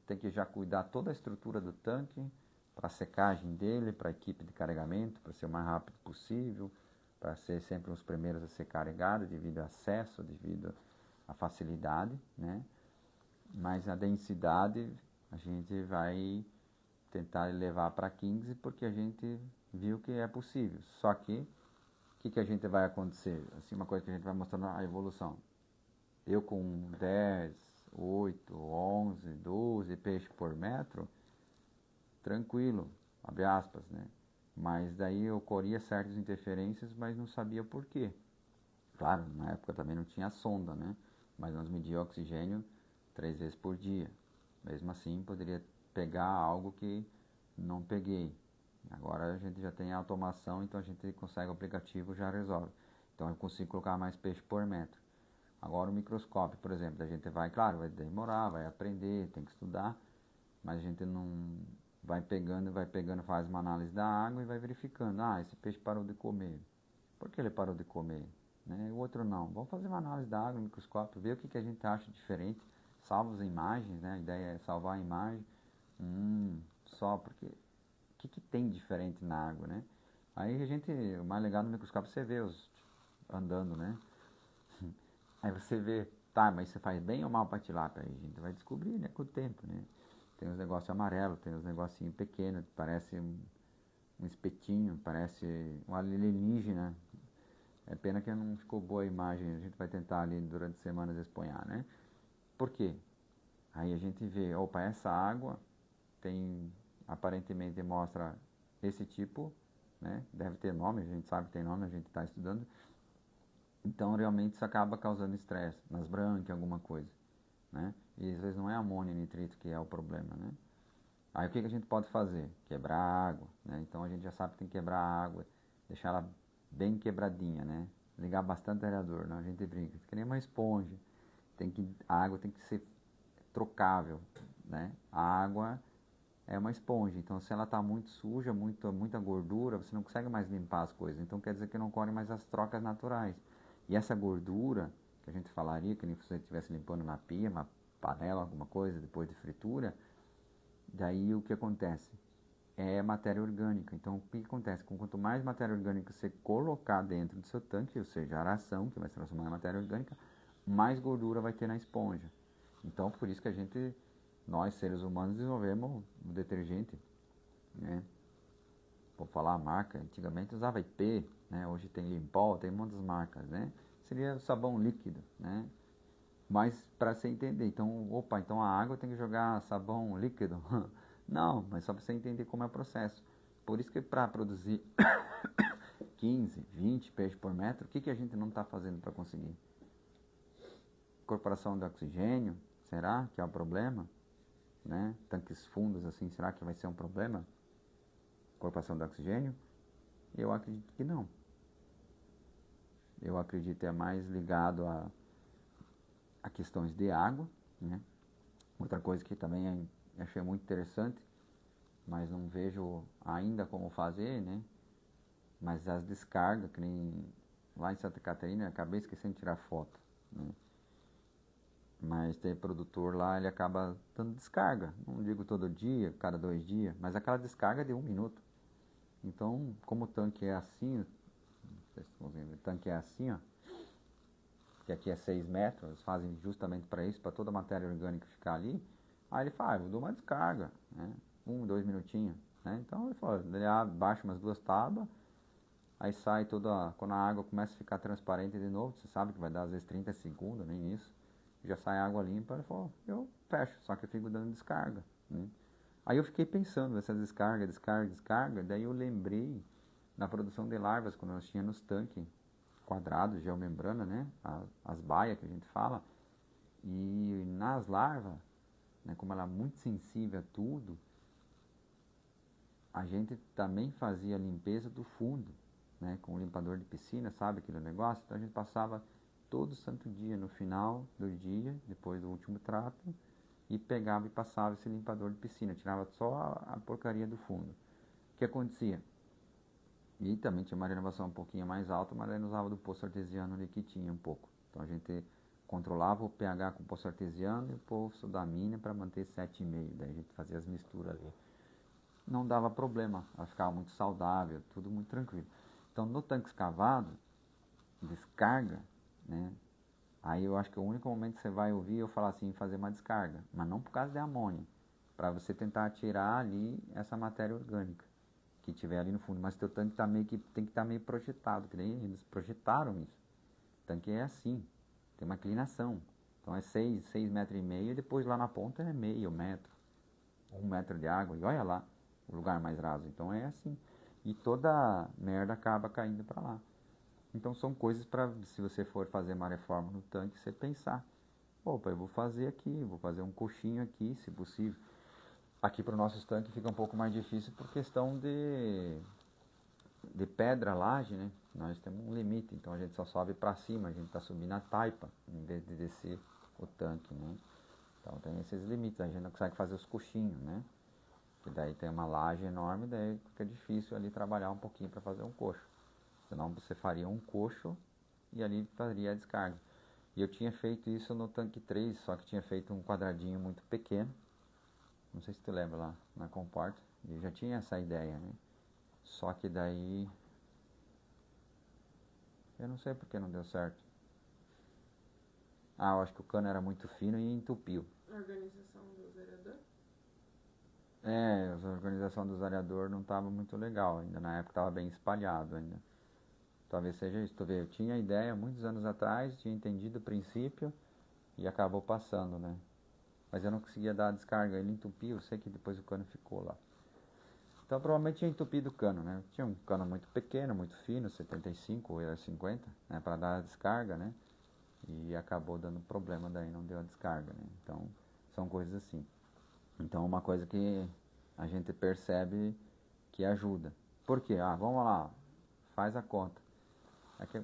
tem que já cuidar toda a estrutura do tanque, para a secagem dele, para a equipe de carregamento, para ser o mais rápido possível, para ser sempre os primeiros a ser carregados, devido ao acesso, devido à facilidade, né? Mas a densidade a gente vai tentar levar para 15 porque a gente viu que é possível. Só que, o que a gente vai acontecer? Assim, uma coisa que a gente vai mostrando a evolução. Eu com 10, 8, 11, 12 peixes por metro, tranquilo, abre aspas, né? Mas daí ocorria certas interferências, mas não sabia por quê. Claro, na época também não tinha sonda, né? Mas nós medíamos oxigênio 3 vezes por dia. Mesmo assim, poderia pegar algo que não peguei. Agora a gente já tem a automação, então a gente consegue o aplicativo, já resolve. Então eu consigo colocar mais peixe por metro. Agora o microscópio, por exemplo, a gente vai, claro, vai demorar, vai aprender, tem que estudar, mas a gente não vai pegando, faz uma análise da água e vai verificando. Esse peixe parou de comer. Por que ele parou de comer? Né? O outro não. Vamos fazer uma análise da água no microscópio, ver o que a gente acha diferente. Salva as imagens, né? A ideia é salvar a imagem. Só porque que tem diferente na água, né? Aí o mais legal no microscópio você vê andando, né? Aí você vê, tá, mas você faz bem ou mal pra tilápia? Aí a gente vai descobrir, né, com o tempo, né? Tem uns negócios amarelos, tem uns negocinhos pequenos, parece um espetinho, parece um alienígena. É pena que não ficou boa a imagem, a gente vai tentar ali durante semanas exponhar, né? Por quê? Aí a gente vê, opa, essa água tem, aparentemente mostra esse tipo, né? Deve ter nome, a gente sabe que tem nome, a gente está estudando. Então realmente isso acaba causando estresse nas brânquias, alguma coisa, né? E às vezes não é amônio e nitrito que é o problema, né? Aí o que a gente pode fazer? Quebrar a água, né? Então a gente já sabe que tem que quebrar a água, deixar ela bem quebradinha, né? Ligar bastante aerador, né? A gente brinca, que nem uma esponja. A água tem que ser trocável, né? A água é uma esponja, então se ela está muito suja, muita gordura, você não consegue mais limpar as coisas. Então quer dizer que não ocorrem mais as trocas naturais. E essa gordura, que a gente falaria, que nem se você estivesse limpando na pia, uma panela, alguma coisa, depois de fritura, daí o que acontece? É matéria orgânica. Então o que acontece? Quanto mais matéria orgânica você colocar dentro do seu tanque, ou seja, a aração, que vai se transformar em matéria orgânica, mais gordura vai ter na esponja. Então por isso que nós seres humanos desenvolvemos um detergente, né? Vou falar a marca, antigamente usava IP, né? Hoje tem Limpol, tem muitas marcas, né? Seria sabão líquido, né? Mas para você entender, então a água tem que jogar sabão líquido? Não, mas só para você entender como é o processo. Por isso que para produzir 15, 20 peixes por metro, o que a gente não está fazendo para conseguir? Incorporação de oxigênio, será que é o problema? Né? Tanques fundos assim, será que vai ser um problema? Incorporação de oxigênio? Eu acredito que não. Eu acredito é mais ligado a questões de água, né? Outra coisa que também achei muito interessante, mas não vejo ainda como fazer, né? Mas as descargas, que nem lá em Santa Catarina, eu acabei esquecendo de tirar foto, né? Mas tem produtor lá, ele acaba dando descarga. Não digo todo dia, cada 2 dias, mas aquela descarga é de 1 minuto. Então, como o tanque é assim, o tanque é assim, ó, que aqui é 6 metros, eles fazem justamente para isso, para toda a matéria orgânica ficar ali. Aí ele fala, eu dou uma descarga, né? 1, 2 minutinhos, né? Então ele fala, ele baixa umas 2 tábuas, aí sai quando a água começa a ficar transparente de novo, você sabe que vai dar às vezes 30 segundos, nem isso, já sai água limpa, ele falou, eu fecho, só que eu fico dando descarga, né? Aí eu fiquei pensando nessa descarga, daí eu lembrei na produção de larvas, quando nós tínhamos nos tanques quadrados, geomembrana, né? As baias que a gente fala. E nas larvas, né, como ela é muito sensível a tudo, a gente também fazia a limpeza do fundo, né? Com o limpador de piscina, sabe aquele negócio? Então a gente passava todo santo dia no final do dia, depois do último trato, e pegava e passava esse limpador de piscina, tirava só a porcaria do fundo. O que acontecia? E também tinha uma renovação um pouquinho mais alta, mas aí usava do poço artesiano ali que tinha um pouco. Então a gente controlava o pH com o poço artesiano e o poço da mina para manter 7,5. Daí a gente fazia as misturas ali. Não dava problema, ela ficava muito saudável, tudo muito tranquilo. Então no tanque escavado, descarga, né? Aí eu acho que o único momento que você vai ouvir eu falar assim, fazer uma descarga, mas não por causa de amônia, para você tentar tirar ali essa matéria orgânica que tiver ali no fundo, mas teu tanque tem que estar meio projetado, que nem eles projetaram isso. O tanque é assim, tem uma inclinação. Então é 6 metros e meio, e depois lá na ponta é meio metro, 1 metro de água, e olha lá o lugar mais raso. Então é assim. E toda merda acaba caindo para lá. Então são coisas para, se você for fazer uma reforma no tanque, você pensar. Opa, eu vou fazer aqui, vou fazer um coxinho aqui, se possível. Aqui para o nosso tanque fica um pouco mais difícil por questão de pedra, laje, né? Nós temos um limite, então a gente só sobe para cima, a gente está subindo a taipa, em vez de descer o tanque, né? Então tem esses limites, a gente não consegue fazer os coxinhos, né? Que daí tem uma laje enorme, daí fica difícil ali trabalhar um pouquinho para fazer um coxo. Senão você faria um coxo e ali faria a descarga. E eu tinha feito isso no tanque 3, só que tinha feito um quadradinho muito pequeno. Não sei se tu lembra lá na Comport. E já tinha essa ideia, né? Só que daí, eu não sei por que não deu certo. Ah, eu acho que o cano era muito fino e entupiu. A organização do vereador? É, a organização dos areadores não estava muito legal ainda, na época estava bem espalhado ainda. Talvez seja isso, tu vê, eu tinha a ideia muitos anos atrás, tinha entendido o princípio e acabou passando, né? Mas eu não conseguia dar a descarga, ele entupiu, eu sei que depois o cano ficou lá. Então provavelmente tinha entupido o cano, né? Tinha um cano muito pequeno, muito fino, 75 ou era 50, né? Para dar a descarga, né? E acabou dando problema, daí não deu a descarga, né? Então são coisas assim. Então uma coisa que a gente percebe que ajuda. Por quê? Ah, vamos lá, faz a conta. Aqui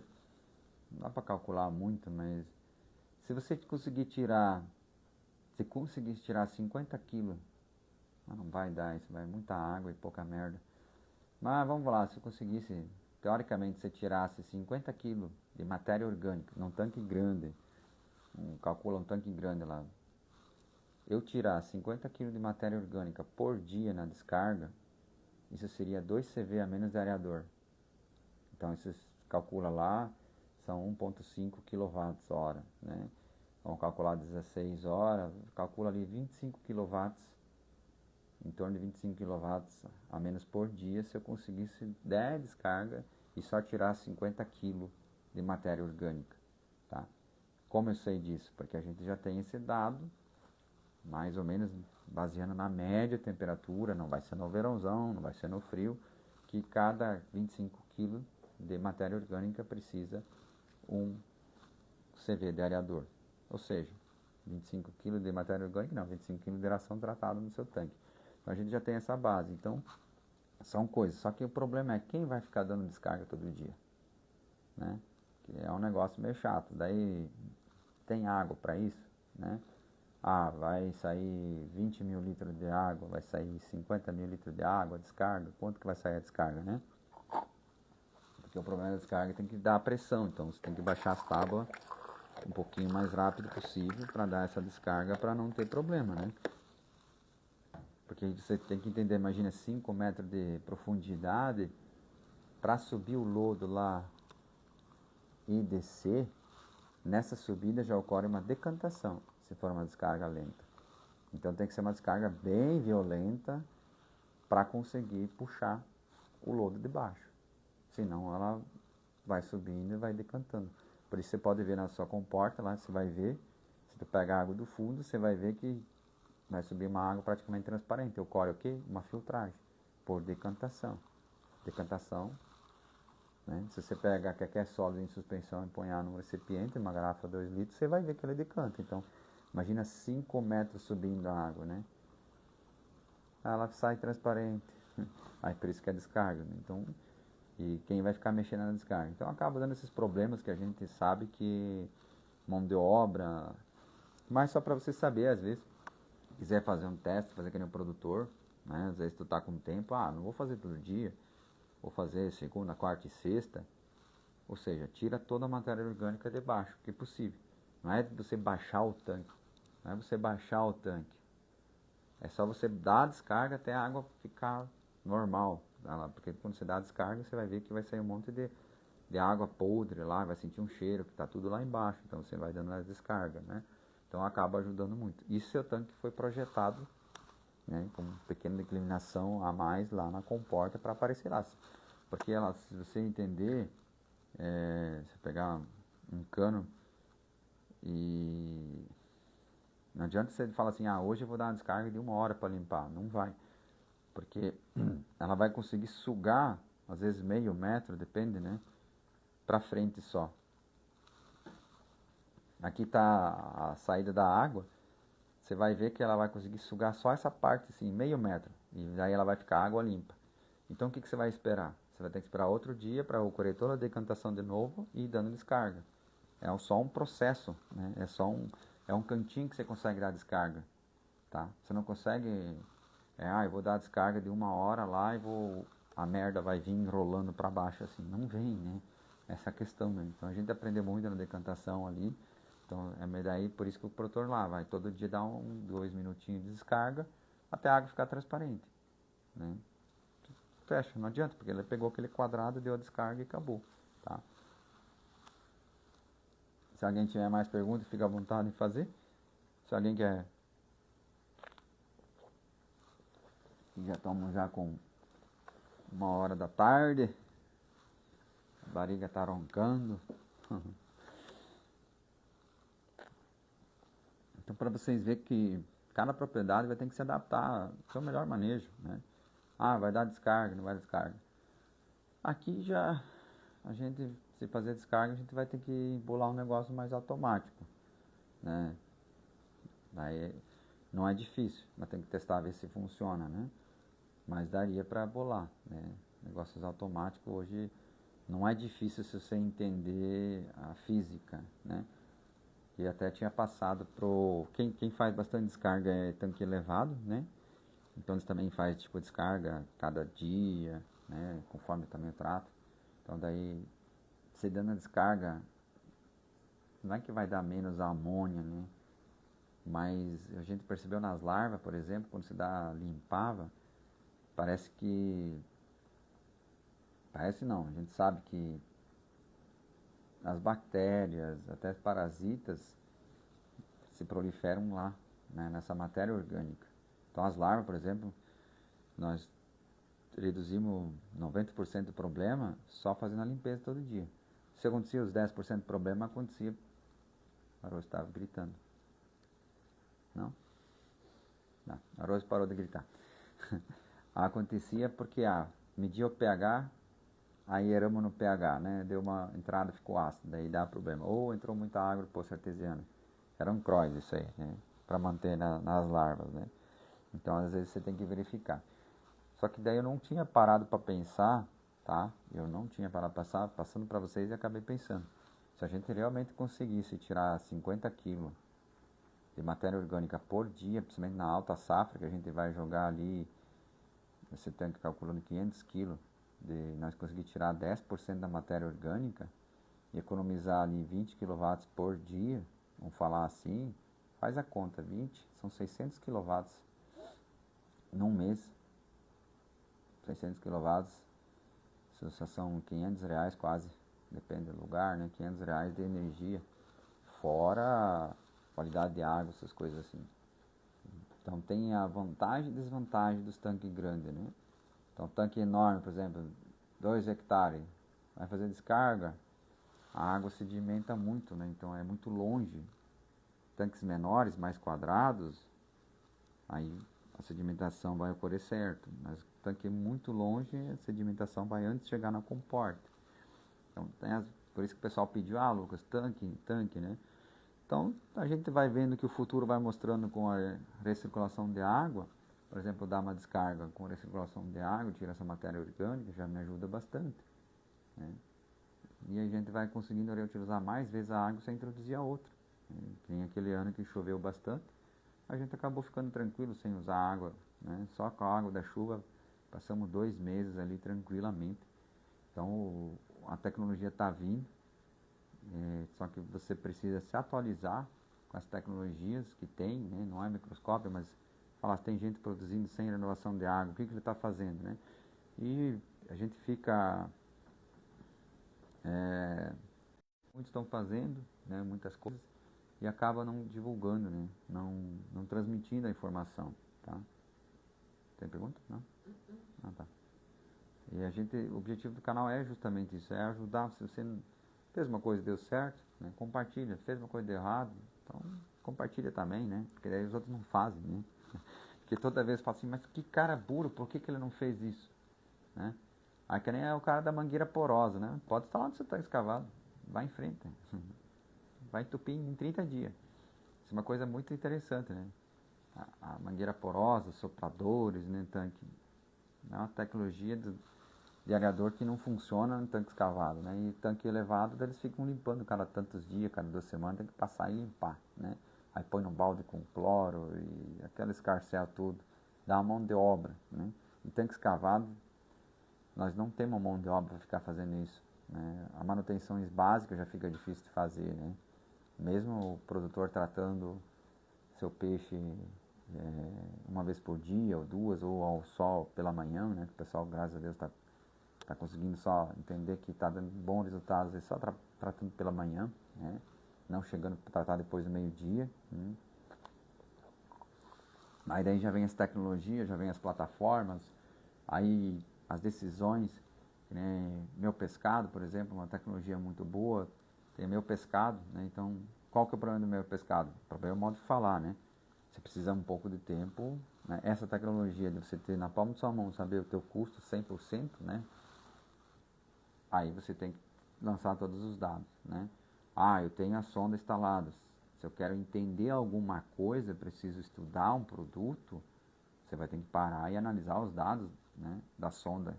não dá para calcular muito, mas se você conseguir tirar, se conseguir tirar 50 quilos, não vai dar, isso vai muita água e pouca merda. Mas vamos lá, se eu conseguisse, teoricamente, se tirasse 50 quilos de matéria orgânica num tanque grande, calcula um tanque grande lá, eu tirar 50 quilos de matéria orgânica por dia na descarga, isso seria 2 CV a menos de areador. Então, isso calcula lá, são 1,5 kWh, né? Vamos calcular 16 horas, calcula ali 25 kW, em torno de 25 kW a menos por dia, se eu conseguisse 10 descargas e só tirar 50 kg de matéria orgânica, tá? Como eu sei disso? Porque a gente já tem esse dado, mais ou menos baseando na média temperatura, não vai ser no verãozão, não vai ser no frio, que cada 25 kg de matéria orgânica precisa um CV de areador. Ou seja, 25 kg de matéria orgânica, não, 25 kg de ração tratada no seu tanque. Então a gente já tem essa base. Então, são coisas. Só que o problema é quem vai ficar dando descarga todo dia, né? Que é um negócio meio chato. Daí, tem água para isso, né? Ah, vai sair 20 mil litros de água, vai sair 50 mil litros de água, descarga. Quanto que vai sair a descarga, né? Porque o problema da descarga tem que dar a pressão. Então, você tem que baixar as tábuas um pouquinho mais rápido possível para dar essa descarga para não ter problema, né? Porque você tem que entender, imagina 5 metros de profundidade, para subir o lodo lá e descer, nessa subida já ocorre uma decantação, se for uma descarga lenta. Então tem que ser uma descarga bem violenta para conseguir puxar o lodo de baixo. Senão ela vai subindo e vai decantando. Por isso você pode ver na sua comporta lá, você vai ver, se você pegar a água do fundo, você vai ver que vai subir uma água praticamente transparente. Ocorre o quê? Uma filtragem por decantação. Decantação, né? Se você pegar qualquer sólido em suspensão e ponhar num recipiente, uma garrafa de 2 litros, você vai ver que ele decanta. Então, imagina 5 metros subindo a água, né? Ela sai transparente. Aí por isso que é descarga, né? Então, e quem vai ficar mexendo na descarga? Então acaba dando esses problemas que a gente sabe que mão de obra, mas só para você saber, às vezes quiser fazer um teste, fazer que nem um produtor, né? Às vezes tu tá com tempo, não vou fazer todo dia, vou fazer segunda, quarta e sexta, ou seja, tira toda a matéria orgânica de baixo, que é possível. Não é você baixar o tanque, não é você baixar o tanque, é só você dar a descarga até a água ficar normal, porque quando você dá a descarga, você vai ver que vai sair um monte de água podre lá, vai sentir um cheiro, que está tudo lá embaixo, então você vai dando a descarga, né? Então acaba ajudando muito. E seu tanque foi projetado, né, com uma pequena declinação a mais lá na comporta para aparecer lá. Porque ela, se você entender, se pegar um cano e não adianta você falar assim, hoje eu vou dar uma descarga de 1 hora para limpar. Não vai. Porque ela vai conseguir sugar, às vezes meio metro, depende, né? Para frente só. Aqui está a saída da água. Você vai ver que ela vai conseguir sugar só essa parte, assim, meio metro. E aí ela vai ficar água limpa. Então o que você vai esperar? Você vai ter que esperar outro dia para ocorrer toda a decantação de novo e ir dando descarga. É só um processo, né? É um cantinho que você consegue dar descarga, tá? Você não consegue, eu vou dar a descarga de 1 hora lá e a merda vai vir rolando para baixo assim. Não vem, né? Essa questão, né? Então a gente aprendeu muito na decantação ali. Então é daí por isso que o produtor lá vai todo dia dar 2 minutinhos de descarga até a água ficar transparente, né? Fecha, não adianta, porque ele pegou aquele quadrado, deu a descarga e acabou, tá? Se alguém tiver mais perguntas, fica à vontade em fazer. Se alguém quer... Já estamos já com 1h da tarde. A barriga tá roncando. Então, para vocês verem que cada propriedade vai ter que se adaptar ao seu melhor manejo, né? Ah, vai dar descarga, não vai dar descarga. Aqui já, a gente, se fazer descarga, a gente vai ter que bolar um negócio mais automático, né? Daí não é difícil, mas tem que testar, ver se funciona, né? Mas daria para bolar, né? Negócios automáticos hoje não é difícil se você entender a física, né? E até tinha passado pro... Quem faz bastante descarga é tanque elevado, né? Então eles também fazem tipo descarga cada dia, né? Conforme também o trato. Então daí, você dando a descarga, não é que vai dar menos amônia, né? Mas a gente percebeu nas larvas, por exemplo, quando se limpava, parece que... Parece não, a gente sabe que as bactérias, até as parasitas, se proliferam lá, né, nessa matéria orgânica. Então as larvas, por exemplo, nós reduzimos 90% do problema só fazendo a limpeza todo dia. Se acontecia os 10% do problema, acontecia... A Rose estava gritando. Não? Não, a Rose parou de gritar. Acontecia porque media o pH, aí eramos no pH, né? Deu uma entrada, ficou ácido, daí dá problema. Ou entrou muita água no poço artesiano. Era um CROIS isso aí, né? Para manter nas larvas, né? Então às vezes você tem que verificar. Só que daí eu não tinha parado para pensar, tá? Eu não tinha parado para pensar, passando para vocês e acabei pensando. Se a gente realmente conseguisse tirar 50 kg de matéria orgânica por dia, principalmente na alta safra, que a gente vai jogar ali, esse tanque calculando 500 kg, de nós conseguir tirar 10% da matéria orgânica e economizar ali 20 kW por dia, vamos falar assim, faz a conta, 20, são 600 kW num mês. 600 kW, são R$500 quase, depende do lugar, né? R$500 de energia, fora qualidade de água, essas coisas assim. Então tem a vantagem e desvantagem dos tanques grandes, né? Então tanque enorme, por exemplo, 2 hectares, vai fazer descarga, a água sedimenta muito, né? Então é muito longe. Tanques menores, mais quadrados, aí a sedimentação vai ocorrer certo, mas tanque muito longe, a sedimentação vai antes de chegar na comporta. Então, por isso que o pessoal pediu, Lucas, tanque, né? Então, a gente vai vendo que o futuro vai mostrando com a recirculação de água, por exemplo, dar uma descarga com recirculação de água, tirar essa matéria orgânica, já me ajuda bastante, né? E a gente vai conseguindo reutilizar mais vezes a água sem introduzir a outra. Tem aquele ano que choveu bastante, a gente acabou ficando tranquilo sem usar água, né? Só com a água da chuva passamos 2 meses ali tranquilamente. Então a tecnologia está vindo, só que você precisa se atualizar com as tecnologias que tem, né? Não é microscópio, mas falar, tem gente produzindo sem renovação de água, o que ele está fazendo, né? E a gente fica... muitos estão fazendo, né, muitas coisas, e acaba não divulgando, né? Não transmitindo a informação, tá? Tem pergunta? Não? Ah, tá. E o objetivo do canal é justamente isso, é ajudar. Se você fez uma coisa e deu certo, né, compartilha. Fez uma coisa e deu errado, então compartilha também, né? Porque daí os outros não fazem, né? Porque toda vez fala assim, mas que cara burro, por que ele não fez isso? Né? Aí que nem é o cara da mangueira porosa, né? Pode estar lá onde você está escavado, vai em frente. Vai entupir em 30 dias. Isso é uma coisa muito interessante, né? A mangueira porosa, sopradores, né, tanque. É uma tecnologia de agador que não funciona no tanque escavado, né? E tanque elevado, eles ficam limpando cada tantos dias, cada 2 semanas, tem que passar e limpar, né? Aí põe no balde com cloro e aquela escarcel tudo. Dá uma mão de obra, né? E tanque escavado, nós não temos mão de obra para ficar fazendo isso, né? A manutenção básica já fica difícil de fazer, né? Mesmo o produtor tratando seu peixe uma vez por dia, ou duas, ou ao sol pela manhã, né? Que o pessoal, graças a Deus, está conseguindo só entender que está dando bons resultados e só tratando pela manhã, né? Não chegando para tratar depois do meio-dia. Né? Aí daí já vem as tecnologias, já vem as plataformas, aí as decisões, né? Meu Pescado, por exemplo, uma tecnologia muito boa, tem Meu Pescado, né? Então, qual que é o problema do Meu Pescado? O problema é o modo de falar, né? Você precisa um pouco de tempo, né? Essa tecnologia de você ter na palma de sua mão, saber o teu custo 100%, né? Aí você tem que lançar todos os dados, né? Ah, eu tenho a sonda instalada. Se eu quero entender alguma coisa, preciso estudar um produto, você vai ter que parar e analisar os dados, né, da sonda.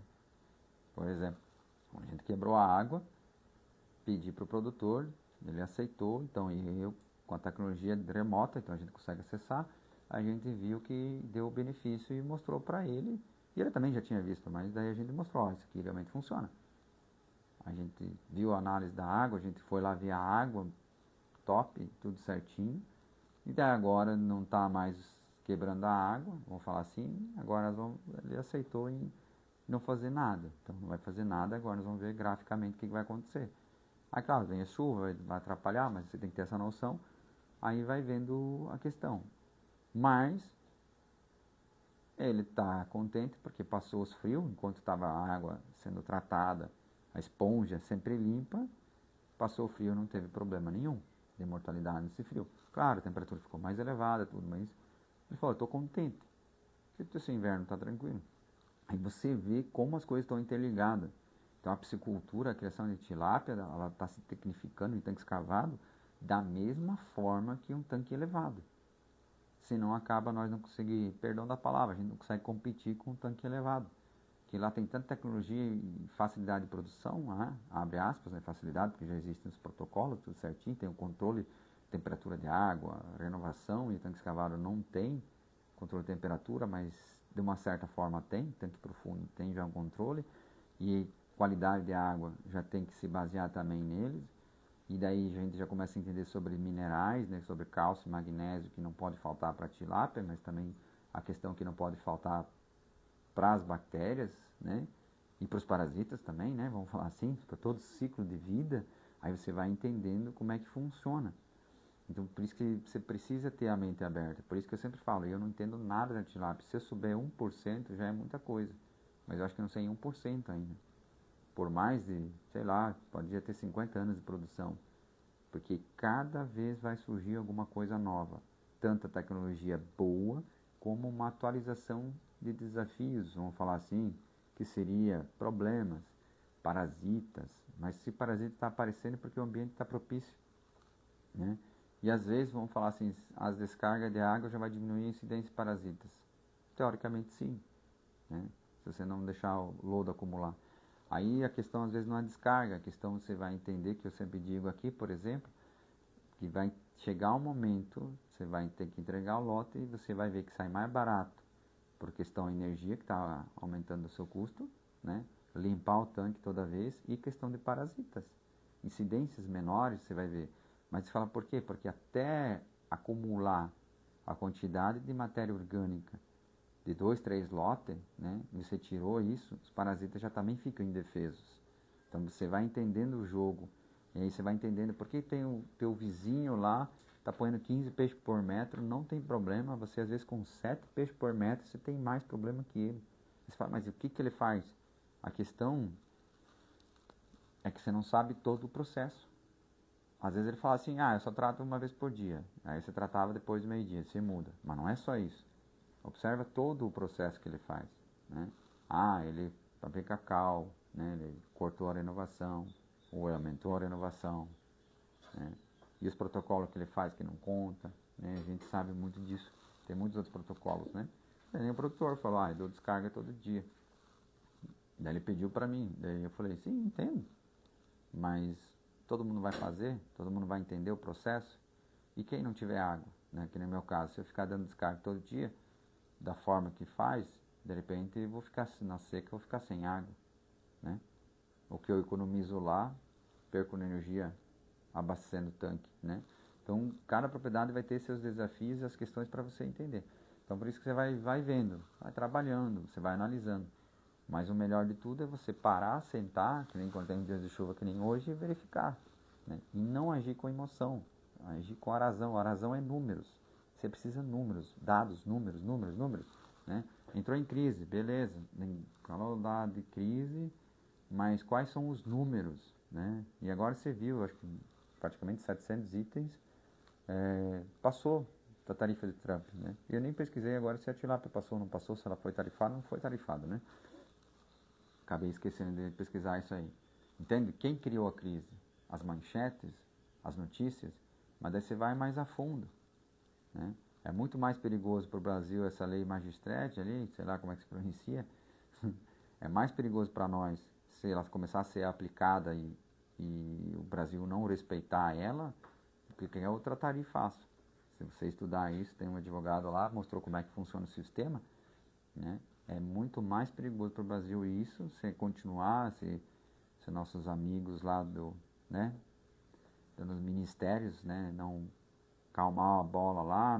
Por exemplo, a gente quebrou a água, pedi para o produtor, ele aceitou, então eu, com a tecnologia remota, então a gente consegue acessar, a gente viu que deu benefício e mostrou para ele, e ele também já tinha visto, mas daí a gente mostrou, ó, isso aqui realmente funciona. A gente viu a análise da água, a gente foi lá ver a água, top, tudo certinho. E daí agora não está mais quebrando a água, vamos falar assim, agora ele aceitou em não fazer nada. Então não vai fazer nada, agora nós vamos ver graficamente o que vai acontecer. Aí claro, vem a chuva, vai atrapalhar, mas você tem que ter essa noção. Aí vai vendo a questão. Mas ele está contente porque passou os frios, enquanto estava a água sendo tratada, a esponja sempre limpa, passou o frio, não teve problema nenhum de mortalidade nesse frio. Claro, a temperatura ficou mais elevada, tudo, mas ele falou, estou contente, porque esse inverno está tranquilo. Aí você vê como as coisas estão interligadas. Então a piscicultura, a criação de tilápia, ela está se tecnificando em tanque escavado da mesma forma que um tanque elevado. Senão acaba nós não conseguir, perdão da palavra, a gente não consegue competir com um tanque elevado. Que lá tem tanta tecnologia e facilidade de produção, né? Abre aspas, né? Facilidade, porque já existem os protocolos, tudo certinho, tem o controle de temperatura de água, renovação, e o tanque escavado não tem controle de temperatura, mas de uma certa forma tem, tanque profundo tem já um controle, e qualidade de água já tem que se basear também neles, e daí a gente já começa a entender sobre minerais, né? Sobre cálcio e magnésio, que não pode faltar para a tilápia, mas também a questão que não pode faltar para as bactérias, né? E para os parasitas também, né? Vamos falar assim, para todo o ciclo de vida, aí você vai entendendo como é que funciona. Então, por isso que você precisa ter a mente aberta. Por isso que eu sempre falo, eu não entendo nada da tilápia. Se eu souber 1% já é muita coisa. Mas eu acho que eu não sei 1% ainda. Por mais de, sei lá, podia ter 50 anos de produção. Porque cada vez vai surgir alguma coisa nova. Tanta tecnologia boa, como uma atualização de desafios, vamos falar assim, que seria problemas, parasitas. Mas se parasita está aparecendo é porque o ambiente está propício, né? E às vezes, vamos falar assim, as descargas de água já vai diminuir a incidência de parasitas. Teoricamente sim, né? Se você não deixar o lodo acumular. Aí a questão às vezes não é descarga, a questão você vai entender, que eu sempre digo aqui, por exemplo, que vai chegar um momento, você vai ter que entregar o lote e você vai ver que sai mais barato, por questão de energia, que está aumentando o seu custo, né? Limpar o tanque toda vez, e questão de parasitas. Incidências menores, você vai ver. Mas você fala por quê? Porque até acumular a quantidade de matéria orgânica de 2, 3 lotes, né? Você tirou isso, os parasitas já também ficam indefesos. Então você vai entendendo o jogo, e aí você vai entendendo por que tem o teu vizinho lá, está pondo 15 peixes por metro, não tem problema, você às vezes com 7 peixes por metro, você tem mais problema que ele. Você fala, mas o que ele faz? A questão é que você não sabe todo o processo. Às vezes ele fala assim, eu só trato uma vez por dia. Aí você tratava depois do meio-dia, você muda. Mas não é só isso. Observa todo o processo que ele faz, né? Ele fabrica cacau, né? Ele cortou a renovação, ou aumentou a renovação, né? E os protocolos que ele faz que não conta, né? A gente sabe muito disso. Tem muitos outros protocolos, né? Daí o produtor falou, eu dou descarga todo dia. Daí ele pediu para mim, daí eu falei, sim, entendo, mas todo mundo vai fazer, todo mundo vai entender o processo, e quem não tiver água, né? Que no meu caso, se eu ficar dando descarga todo dia, da forma que faz, de repente eu vou ficar na seca, eu vou ficar sem água, né? O que eu economizo lá, perco na energia abastecendo o tanque, né? Então, cada propriedade vai ter seus desafios e as questões para você entender. Então por isso que você vai vendo, vai trabalhando, você vai analisando. Mas o melhor de tudo é você parar, sentar, que nem quando tem dias de chuva que nem hoje, e verificar. Né? E não agir com emoção, agir com a razão. A razão é números. Você precisa de números, dados, números. Né? Entrou em crise, beleza. Falou lá de crise, mas quais são os números? Né? E agora você viu, acho que praticamente 700 itens, passou da tarifa de Trump. Né? Eu nem pesquisei agora se a tilápia passou ou não passou, se ela foi tarifada ou não foi tarifada. Né? Acabei esquecendo de pesquisar isso aí. Entende? Quem criou a crise? As manchetes, as notícias, mas daí você vai mais a fundo. Né? É muito mais perigoso para o Brasil essa lei magistrate ali, sei lá como é que se pronuncia, é mais perigoso para nós se ela começar a ser aplicada e o Brasil não respeitar ela, do que qualquer outra tarifaço. Se você estudar isso, tem um advogado lá, mostrou como é que funciona o sistema, né? É muito mais perigoso para o Brasil isso, se continuar, se nossos amigos lá né, nos ministérios, né, não calmar a bola lá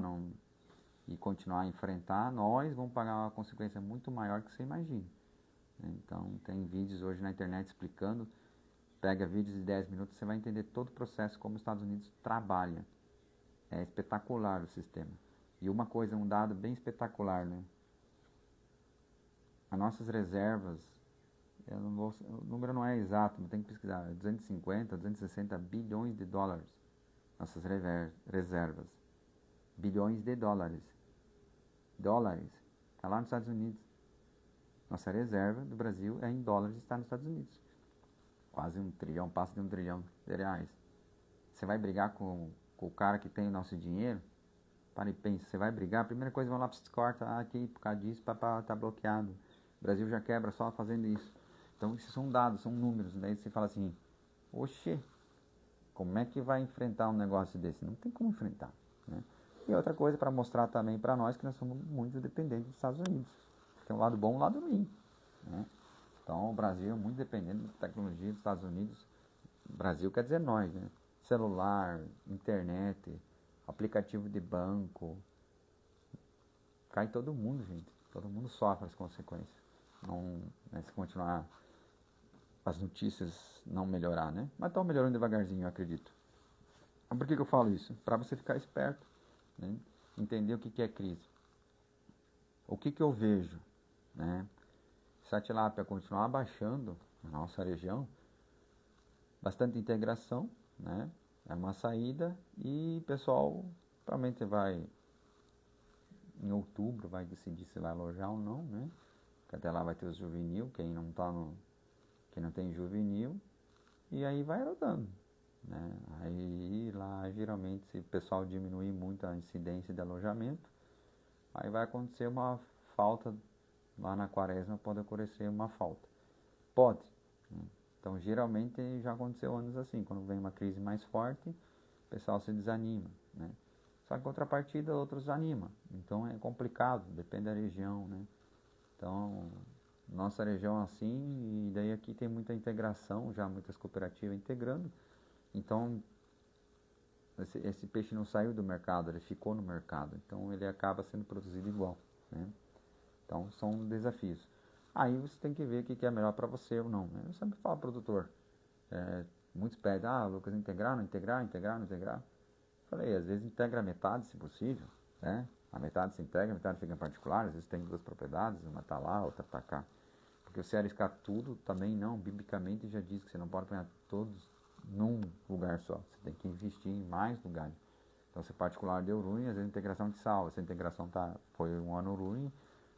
e continuar a enfrentar, nós vamos pagar uma consequência muito maior que você imagina. Então, tem vídeos hoje na internet explicando, pega vídeos de 10 minutos, você vai entender todo o processo, como os Estados Unidos trabalha. É espetacular o sistema. E uma coisa, um dado bem espetacular, né? As nossas reservas, o número não é exato, mas tem que pesquisar, 250, 260 bilhões de dólares. Nossas reservas. Bilhões de dólares. Dólares. Está lá nos Estados Unidos. Nossa reserva do Brasil é em dólares e está nos Estados Unidos. Quase 1 trilhão, passa de 1 trilhão de reais. Você vai brigar com o cara que tem o nosso dinheiro? Para e pensa, você vai brigar, a primeira coisa, vão lá para os cortes, aqui por causa disso, está bloqueado. O Brasil já quebra só fazendo isso. Então, isso são dados, são números. Daí você fala assim, oxê, como é que vai enfrentar um negócio desse? Não tem como enfrentar. Né? E outra coisa para mostrar também para nós que nós somos muito dependentes dos Estados Unidos. Tem um lado bom e um lado ruim. Né? Então, o Brasil é muito dependente da tecnologia dos Estados Unidos. Brasil quer dizer nós, né? Celular, internet, aplicativo de banco. Cai todo mundo, gente. Todo mundo sofre as consequências. Não, né, se continuar as notícias não melhorar, né? Mas estão melhorando devagarzinho, eu acredito. Por que eu falo isso? Para você ficar esperto, né? Entender o que é crise. O que eu vejo, né? Se a tilápia continuar baixando na nossa região, bastante integração, né? É uma saída e o pessoal provavelmente vai, em outubro, vai decidir se vai alojar ou não, né? Porque até lá vai ter os juvenil, quem não tem juvenil, e aí vai rodando, né? Aí lá geralmente se o pessoal diminuir muito a incidência de alojamento, aí vai acontecer uma falta, lá na quaresma pode acontecer uma falta. Pode. Né? Então geralmente já aconteceu anos assim, quando vem uma crise mais forte, o pessoal se desanima, né? Só que em contrapartida outros animam. Então é complicado, depende da região, né? Então, nossa região assim, e daí aqui tem muita integração, já muitas cooperativas integrando. Então, esse peixe não saiu do mercado, ele ficou no mercado. Então, ele acaba sendo produzido igual, né? Então, são desafios. Aí você tem que ver o que é melhor para você ou não, né? Eu sempre falo ao produtor, muitos pedem, Lucas, integrar, não integrar, integrar, não integrar. Falei, às vezes integra a metade, se possível, né? A metade se integra, a metade fica em particular, às vezes tem 2 propriedades, uma está lá, outra está cá. Porque se arriscar tudo, também não, biblicamente já diz que você não pode apanhar todos num lugar só. Você tem que investir em mais lugares. Então, se particular deu ruim, às vezes a integração te salva. Se a integração foi um ano ruim,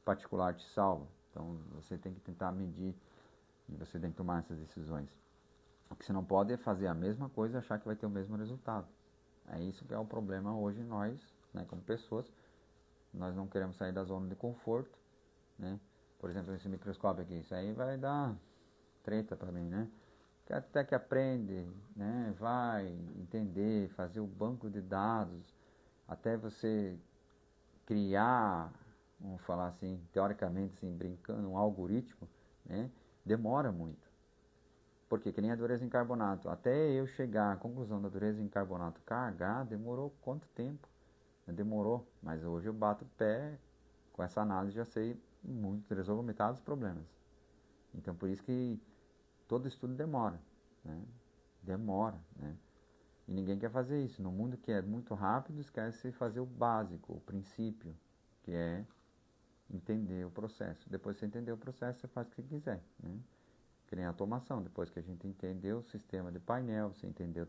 particular te salva. Então, você tem que tentar medir e você tem que tomar essas decisões. O que você não pode é fazer a mesma coisa e achar que vai ter o mesmo resultado. É isso que é o problema hoje nós, né, como pessoas. Nós não queremos sair da zona de conforto, né? Por exemplo, esse microscópio aqui, isso aí vai dar treta para mim, né? Até que aprende, né? Vai entender, fazer o banco de dados, até você criar, vamos falar assim, teoricamente, assim, brincando, um algoritmo, né? Demora muito. Porque que nem a dureza em carbonato, até eu chegar à conclusão da dureza em carbonato KH, demorou quanto tempo? Demorou, mas hoje eu bato o pé com essa análise já sei muito, resolvo metade dos problemas. Então por isso que todo estudo demora, né? Demora, né? E ninguém quer fazer isso. No mundo que é muito rápido, esquece de fazer o básico, o princípio, que é entender o processo. Depois que você entender o processo, você faz o que você quiser, né? Que nem a automação. Depois que a gente entendeu o sistema de painel, você entendeu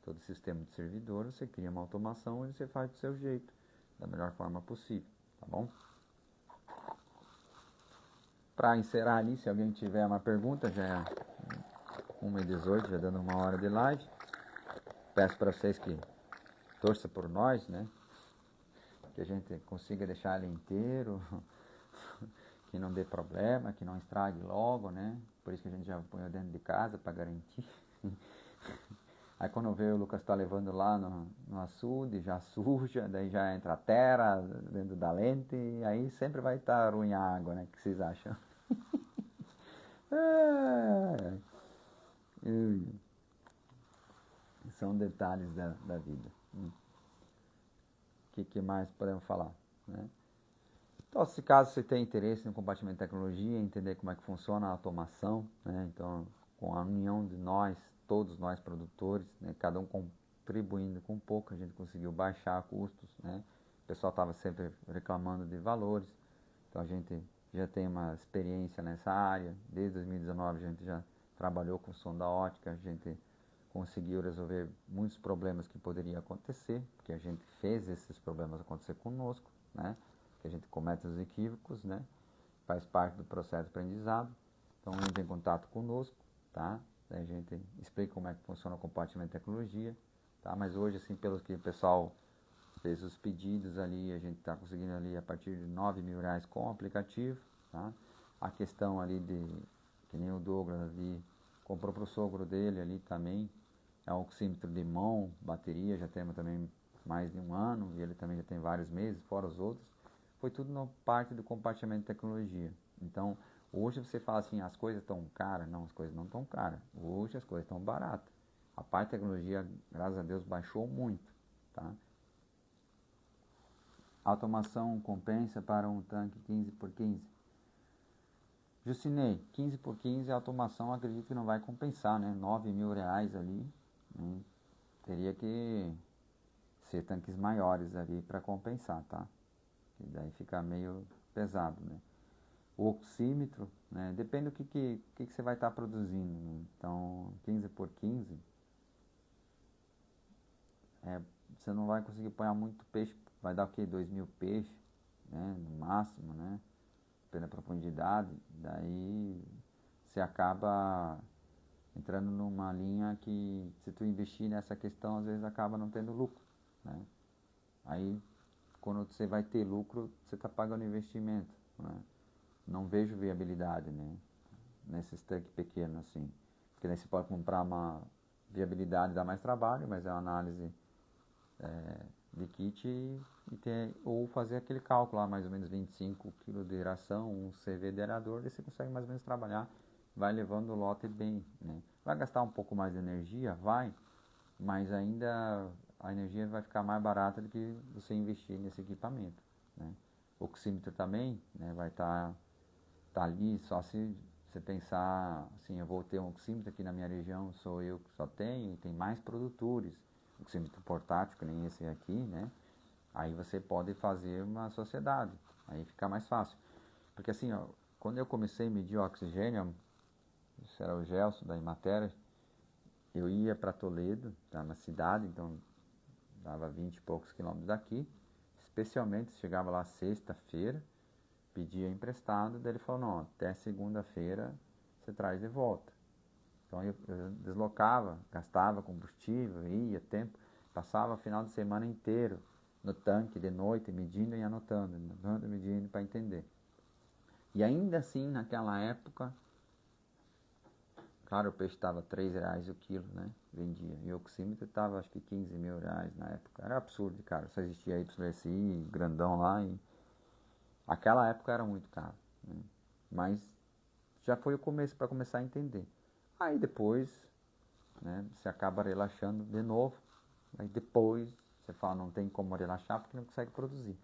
todo o sistema de servidor, você cria uma automação e você faz do seu jeito, da melhor forma possível, tá bom? Para encerrar ali, se alguém tiver uma pergunta, já é 1h18, já dando 1 hora de live. Peço para vocês que torçam por nós, né? Que a gente consiga deixar ele inteiro, que não dê problema, que não estrague logo, né? Por isso que a gente já põe dentro de casa para garantir. Aí quando vê o Lucas tá levando lá no açude, já suja, daí já entra a terra dentro da lente, e aí sempre vai estar ruim a água, né? O que vocês acham? São detalhes da vida. O que mais podemos falar, né? Então, se caso você tem interesse no compartimento de tecnologia, entender como é que funciona a automação, né? Então, com a união de nós, todos nós produtores, né? Cada um contribuindo com um pouco, a gente conseguiu baixar custos, né? O pessoal estava sempre reclamando de valores, então a gente já tem uma experiência nessa área. Desde 2019 a gente já trabalhou com sonda ótica, a gente conseguiu resolver muitos problemas que poderiam acontecer, porque a gente fez esses problemas acontecer conosco, né? Que a gente comete os equívocos, né? Faz parte do processo de aprendizado. Então entre em contato conosco, tá? A gente explica como é que funciona o compartimento de tecnologia, tá? Mas hoje, assim, pelo que o pessoal fez os pedidos ali, a gente está conseguindo ali a partir de R$ 9.000 com o aplicativo, tá? A questão ali de, que nem o Douglas ali, comprou para o sogro dele ali também, é um oxímetro de mão, bateria, já temos também mais de 1 ano, e ele também já tem vários meses, fora os outros. Foi tudo na parte do compartimento de tecnologia. Então, hoje você fala assim, as coisas estão caras? Não, as coisas não estão caras. Hoje as coisas estão baratas. A parte de tecnologia, graças a Deus, baixou muito, tá? Automação compensa para um tanque 15x15? Jucinei, 15x15 a automação acredito que não vai compensar, né? R$ 9.000 ali, né? Teria que ser tanques maiores ali para compensar, tá? E daí fica meio pesado, né? O oxímetro, né? Depende do que você vai estar produzindo, né? Então, 15x15, você não vai conseguir pôr muito peixe, vai dar o quê? 2.000 peixes, né? No máximo, né? Pela profundidade, daí você acaba entrando numa linha que, se tu investir nessa questão, às vezes acaba não tendo lucro, né? Aí, quando você vai ter lucro, você está pagando investimento, né? Não vejo viabilidade, né? Nesses tanques pequenos assim, porque daí você pode comprar uma viabilidade, dá mais trabalho, mas é uma análise de kit ou fazer aquele cálculo lá, mais ou menos 25 kg de ração, um CV de aerador, daí você consegue mais ou menos trabalhar, vai levando o lote bem, né? Vai gastar um pouco mais de energia, vai, mas ainda a energia vai ficar mais barata do que você investir nesse equipamento, né? O oxímetro também, né, vai estar ali, só se você pensar assim, eu vou ter um oxímetro aqui na minha região, sou eu que só tenho, e tem mais produtores, oxímetro portátil, que nem esse aqui, né? Aí você pode fazer uma sociedade, aí fica mais fácil. Porque assim, ó, quando eu comecei a medir o oxigênio, isso era o Gelson da Imatera, eu ia para Toledo, tá, na cidade, então dava 20 e poucos quilômetros daqui, especialmente chegava lá sexta-feira, pedia emprestado, daí ele falou, não, até segunda-feira você traz de volta. Então eu deslocava, gastava combustível, ia tempo, passava o final de semana inteiro no tanque de noite, medindo e anotando, medindo para entender. E ainda assim, naquela época, claro, o peixe estava R$ 3 o quilo, né? Vendia. E o oxímetro estava acho que R$ 15.000 na época. Era absurdo, cara. Só existia YSI, grandão lá. E aquela época era muito caro, né? Mas já foi o começo para começar a entender. Aí depois, né, você acaba relaxando de novo. Aí depois você fala, não tem como relaxar porque não consegue produzir.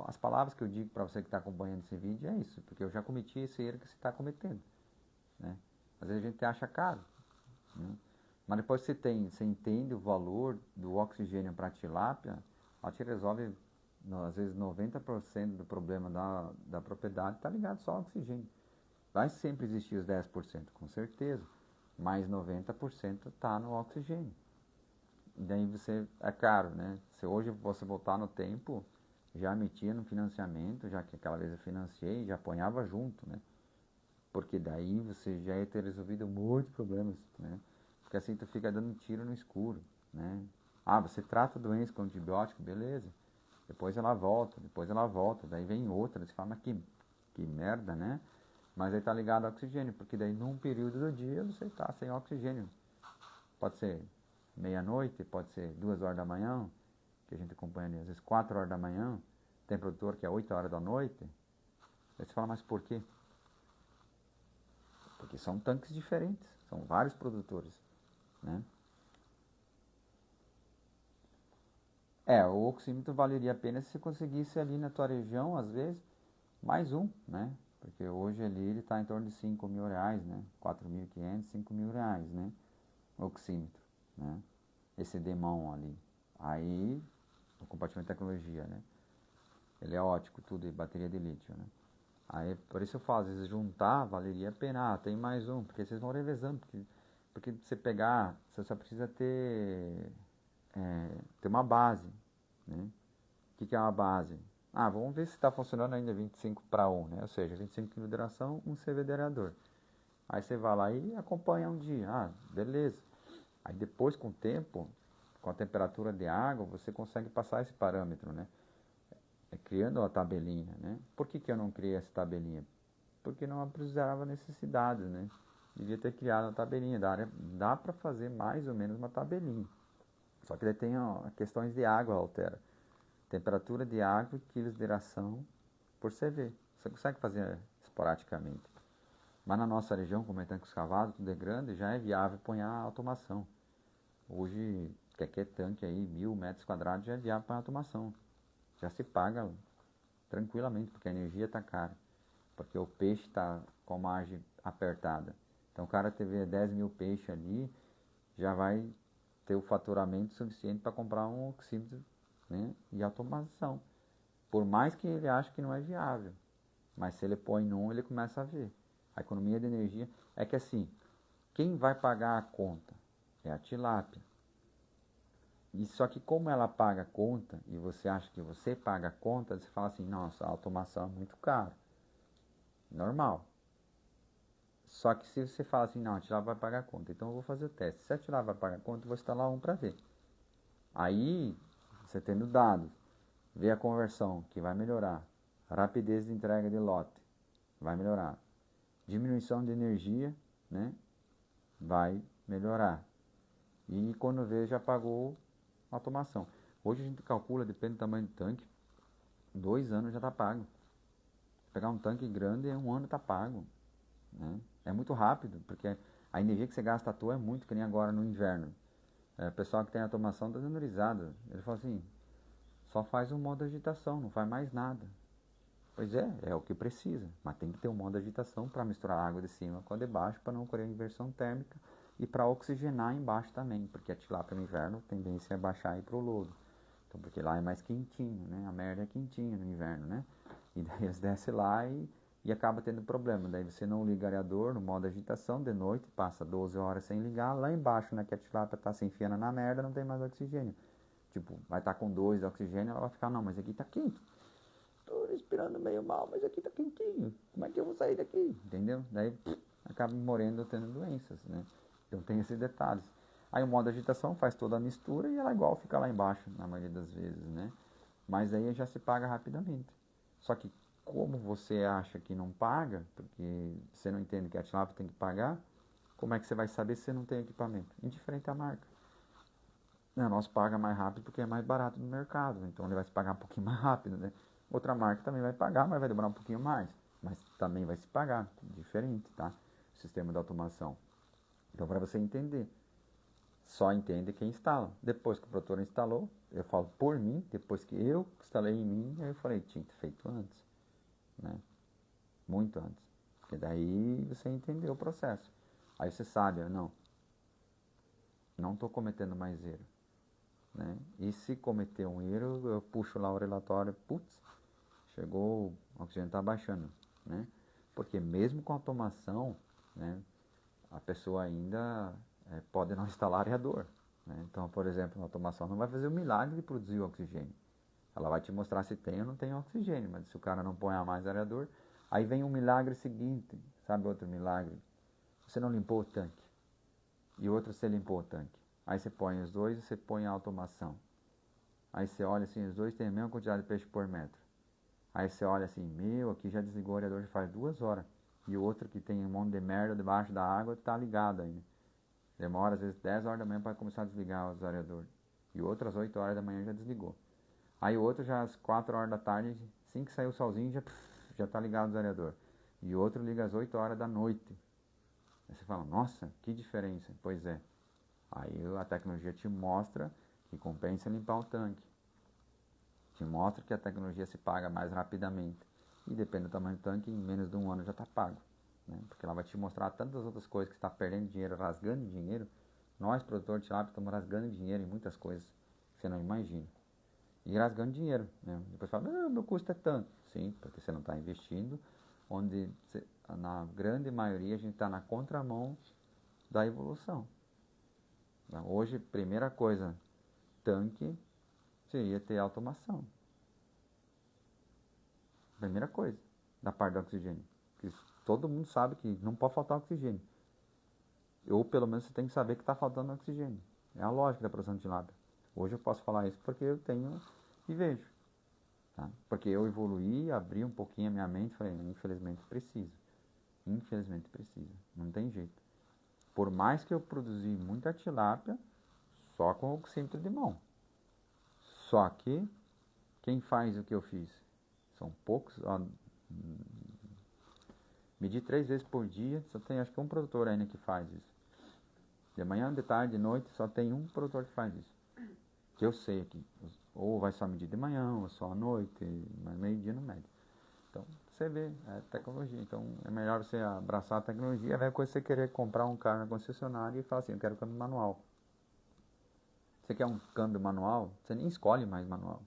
As palavras que eu digo para você que está acompanhando esse vídeo é isso, porque eu já cometi esse erro que você está cometendo, né? Às vezes a gente acha caro, né? Mas depois você entende o valor do oxigênio para a tilápia, ela te resolve, às vezes, 90% do problema da propriedade está ligado só ao oxigênio. Vai sempre existir os 10%, com certeza, mas 90% está no oxigênio. E daí é caro, né? Se hoje você voltar no tempo, já metia no financiamento, já que aquela vez eu financiei, já apanhava junto, né? Porque daí você já ia ter resolvido muitos problemas, né? Porque assim tu fica dando tiro no escuro, né? Ah, você trata a doença com antibiótico, beleza. Depois ela volta, daí vem outra, você fala, mas que merda, né? Mas aí tá ligado ao oxigênio, porque daí num período do dia você tá sem oxigênio. Pode ser meia-noite, pode ser 2 horas da manhã, que a gente acompanha ali, às vezes 4 horas da manhã, tem produtor que é 8 horas da noite. Aí você fala, mas por quê? Porque são tanques diferentes, são vários produtores, né? O oxímetro valeria a pena se você conseguisse ali na tua região, às vezes, mais um, né? Porque hoje ali ele está em torno de 5 mil reais, né? 4.500, 5 mil reais, né? O oxímetro, né? Esse demão ali. Aí, o compartimento de tecnologia, né? Ele é ótico, tudo, e bateria de lítio, né? Aí, por isso eu falo, às vezes juntar, valeria a pena. Ah, tem mais um, porque vocês vão revezando, porque você pegar, você só precisa ter uma base, né? O que é uma base? Ah, vamos ver se está funcionando ainda 25/1, né? Ou seja, 25 kg de duração, um CV de aerador. Aí você vai lá e acompanha um dia. Ah, beleza. Aí depois, com o tempo, com a temperatura de água, você consegue passar esse parâmetro, né? Criando a tabelinha, né? Por que eu não criei essa tabelinha? Porque não precisava necessidade, né? Devia ter criado uma tabelinha. Dá para fazer mais ou menos uma tabelinha. Só que daí tem questões de água, altera. Temperatura de água, quilos de ração por CV. Você consegue fazer esporadicamente. Mas na nossa região, como é tanque escavado, tudo é grande, já é viável pôr a automação. Hoje, qualquer tanque aí, 1.000 metros quadrados, já é viável para automação. Já se paga tranquilamente, porque a energia está cara. Porque o peixe está com a margem apertada. Então o cara teve 10 mil peixes ali, já vai ter o faturamento suficiente para comprar um oxímetro, né, e automação. Por mais que ele ache que não é viável. Mas se ele põe num, ele começa a ver. A economia de energia é que assim, quem vai pagar a conta é a tilápia. E só que como ela paga a conta e você acha que você paga a conta, você fala assim, nossa, a automação é muito cara. Normal. Só que se você fala assim, não, a tilápia vai pagar a conta, então eu vou fazer o teste. Se a tilápia vai pagar a conta, eu vou instalar um para ver. Aí, você tendo dados, vê a conversão, que vai melhorar. Rapidez de entrega de lote, vai melhorar. Diminuição de energia, né? Vai melhorar. E quando vê, já pagou a automação. Hoje a gente calcula, depende do tamanho do tanque, 2 anos já está pago. Pegar um tanque grande, 1 ano está pago, né? É muito rápido, porque a energia que você gasta à toa é muito, que nem agora no inverno. O pessoal que tem automação está dando risada. Ele fala assim, só faz um modo de agitação, não faz mais nada. Pois é o que precisa, mas tem que ter um modo de agitação para misturar a água de cima com a de baixo, para não ocorrer inversão térmica e para oxigenar embaixo também, porque a tilápia no inverno a tendência é baixar e ir pro lodo. Então, porque lá é mais quentinho, né? A merda é quentinha no inverno, né? E daí eles descem lá e acaba tendo problema. Daí você não liga o aerador no modo agitação, de noite, passa 12 horas sem ligar, lá embaixo, né, que a tilápia está se enfiando na merda, não tem mais oxigênio. Tipo, vai estar com 2 de oxigênio, ela vai ficar, não, mas aqui está quente. Tô respirando meio mal, mas aqui está quentinho. Como é que eu vou sair daqui? Entendeu? Daí acaba morrendo, tendo doenças, né? Então tem esses detalhes. Aí o modo agitação faz toda a mistura e ela igual fica lá embaixo, na maioria das vezes, né? Mas aí já se paga rapidamente. Só que como você acha que não paga, porque você não entende que a tilápia tem que pagar, como é que você vai saber se você não tem equipamento? Indiferente à marca. Não, nós paga mais rápido porque é mais barato no mercado, então ele vai se pagar um pouquinho mais rápido, né? Outra marca também vai pagar, mas vai demorar um pouquinho mais, mas também vai se pagar, diferente, tá? O sistema de automação. Então, para você entender, Só entende quem instala. Depois que o produtor instalou, eu falo por mim, depois que eu instalei em mim, eu falei, tinha que ter feito antes, né? Muito antes. Porque daí você entendeu o processo. Aí você sabe, não estou cometendo mais erro, né? E se cometer um erro, eu puxo lá o relatório, putz, chegou, o oxigênio está baixando, né? Porque mesmo com automação, né, a pessoa ainda pode não instalar areador, né? Então, por exemplo, a automação não vai fazer o milagre de produzir o oxigênio. Ela vai te mostrar se tem ou não tem oxigênio, mas se o cara não põe a mais areador, aí vem um milagre seguinte, sabe outro milagre? Você não limpou o tanque, e outro você limpou o tanque. Aí você põe os dois e você põe a automação. Aí você olha assim, os dois têm a mesma quantidade de peixe por metro. Aí você olha assim, aqui já desligou o areador já faz 2 horas. E o outro que tem um monte de merda debaixo da água tá ligado ainda. Demora às vezes 10 horas da manhã para começar a desligar os areadores. E outras 8 horas da manhã já desligou. Aí o outro já às 4 horas da tarde, assim que saiu o solzinho, já tá ligado o areador. E o outro liga às 8 horas da noite. Aí você fala, nossa, que diferença. Pois é. Aí a tecnologia te mostra que compensa limpar o tanque. Te mostra que a tecnologia se paga mais rapidamente. E depende do tamanho do tanque, em menos de um ano já está pago, né? Porque ela vai te mostrar tantas outras coisas que você está perdendo dinheiro, rasgando dinheiro. Nós, produtores de tilápia, estamos rasgando dinheiro em muitas coisas que você não imagina. E rasgando dinheiro, né? Depois fala, meu custo é tanto. Sim, porque você não está investindo, onde na grande maioria a gente está na contramão da evolução. Hoje, primeira coisa, tanque seria ter automação. Primeira coisa, da parte do oxigênio. Porque todo mundo sabe que não pode faltar oxigênio. Ou pelo menos você tem que saber que está faltando oxigênio. É a lógica da produção de tilápia. Hoje eu posso falar isso porque eu tenho e vejo. Tá? Porque eu evoluí, abri um pouquinho a minha mente e falei, infelizmente precisa. Infelizmente precisa. Não tem jeito. Por mais que eu produzi muita tilápia, só com oxímetro de mão. Só que, quem faz o que eu fiz? São poucos. Medir 3 vezes por dia, só tem acho que um produtor ainda que faz isso. De manhã, de tarde, de noite, só tem um produtor que faz isso. Que eu sei aqui. Ou vai só medir de manhã, ou só à noite, mas meio-dia não mede. Então, você vê, é tecnologia. Então, é melhor você abraçar a tecnologia. É a mesma coisa você querer comprar um carro na concessionária e falar assim, eu quero câmbio manual. Você quer um câmbio manual, você nem escolhe mais manual.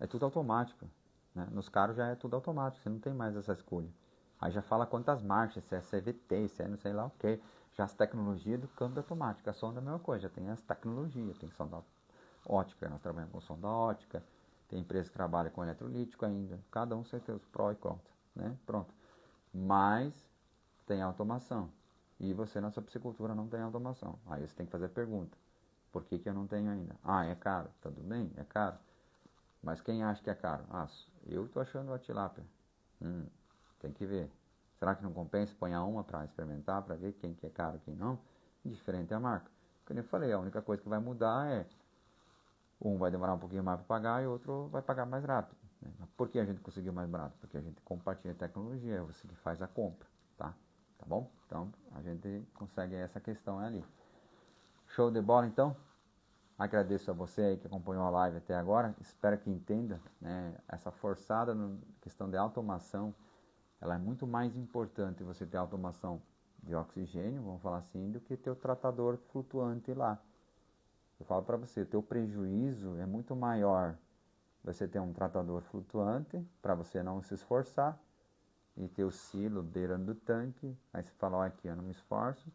É tudo automático, né? Nos carros já é tudo automático, você não tem mais essa escolha. Aí já fala quantas marchas, se é CVT, se é não sei lá o que. Já as tecnologias do câmbio automático, a sonda é a mesma coisa, já tem as tecnologias, tem sonda ótica, nós trabalhamos com sonda ótica, tem empresa que trabalha com eletrolítico ainda, cada um tem seus pró e contra, né? Pronto. Mas tem automação, e você na sua piscicultura não tem automação. Aí você tem que fazer a pergunta, por que eu não tenho ainda? Ah, é caro, tá tudo bem, é caro. Mas quem acha que é caro? Ah, eu tô achando a tilápia. Tem que ver. Será que não compensa? Põe uma para experimentar, para ver quem que é caro e quem não. Diferente é a marca. Como eu falei, a única coisa que vai mudar é um vai demorar um pouquinho mais para pagar e o outro vai pagar mais rápido, né? Por que a gente conseguiu mais barato? Porque a gente compartilha a tecnologia, é você que faz a compra, tá? Tá bom? Então, a gente consegue essa questão ali. Show de bola, então? Agradeço a você aí que acompanhou a live até agora. Espero que entenda, né, essa forçada na questão de automação. Ela é muito mais importante você ter automação de oxigênio, vamos falar assim, do que ter o tratador flutuante lá. Eu falo para você, o teu prejuízo é muito maior você ter um tratador flutuante, para você não se esforçar, e ter o silo beirando do tanque. Aí você fala, olha aqui, eu não me esforço.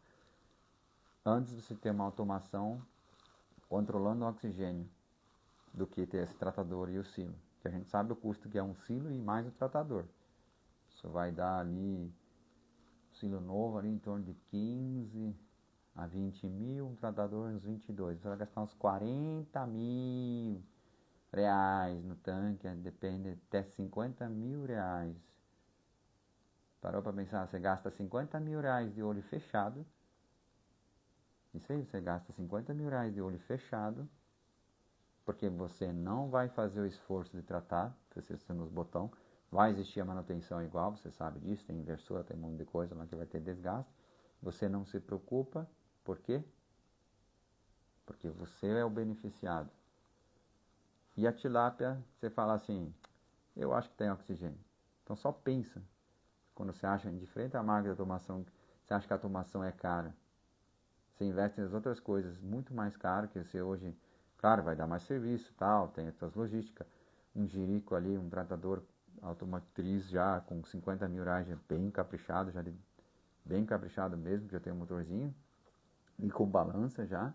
Antes de você ter uma automação controlando o oxigênio, do que ter esse tratador e o silo. Que a gente sabe o custo que é um silo e mais o tratador. Isso vai dar ali, um silo novo ali em torno de 15 a 20 mil, um tratador uns 22. Você vai gastar uns 40 mil reais no tanque, depende, até 50 mil reais. Parou para pensar, você gasta 50 mil reais de olho fechado. Isso aí, você gasta 50 mil reais de olho fechado, porque você não vai fazer o esforço de tratar, você nos botão, vai existir a manutenção igual, você sabe disso, tem inversora, tem um monte de coisa lá que vai ter desgaste, você não se preocupa, por quê? porque você é o beneficiado. E a tilápia, você fala assim, eu acho que tem oxigênio. Então só pensa, quando você acha, indiferente à marca da automação, você acha que a automação é cara. Você investe nas outras coisas muito mais caro, que você hoje, claro, vai dar mais serviço, tal, tem as suas logísticas. Um jirico ali, um tratador automotriz já com 50 mil reais, já bem caprichado, bem caprichado mesmo, que já tem um motorzinho, e com balança já.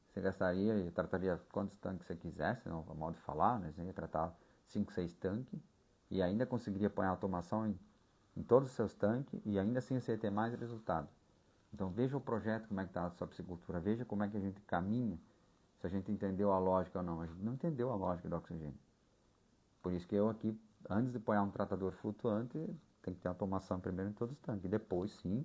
Você gastaria e trataria quantos tanques você quisesse, não é modo de falar, né? Você ia tratar 5, 6 tanques, e ainda conseguiria pôr a automação em todos os seus tanques, e ainda assim você ia ter mais resultado. Então veja o projeto, como é que está a sua piscicultura, veja como é que a gente caminha, se a gente entendeu a lógica ou não. A gente não entendeu a lógica do oxigênio. Por isso que eu aqui, antes de pôr um tratador flutuante, tem que ter automação primeiro em todos os tanques. Depois sim,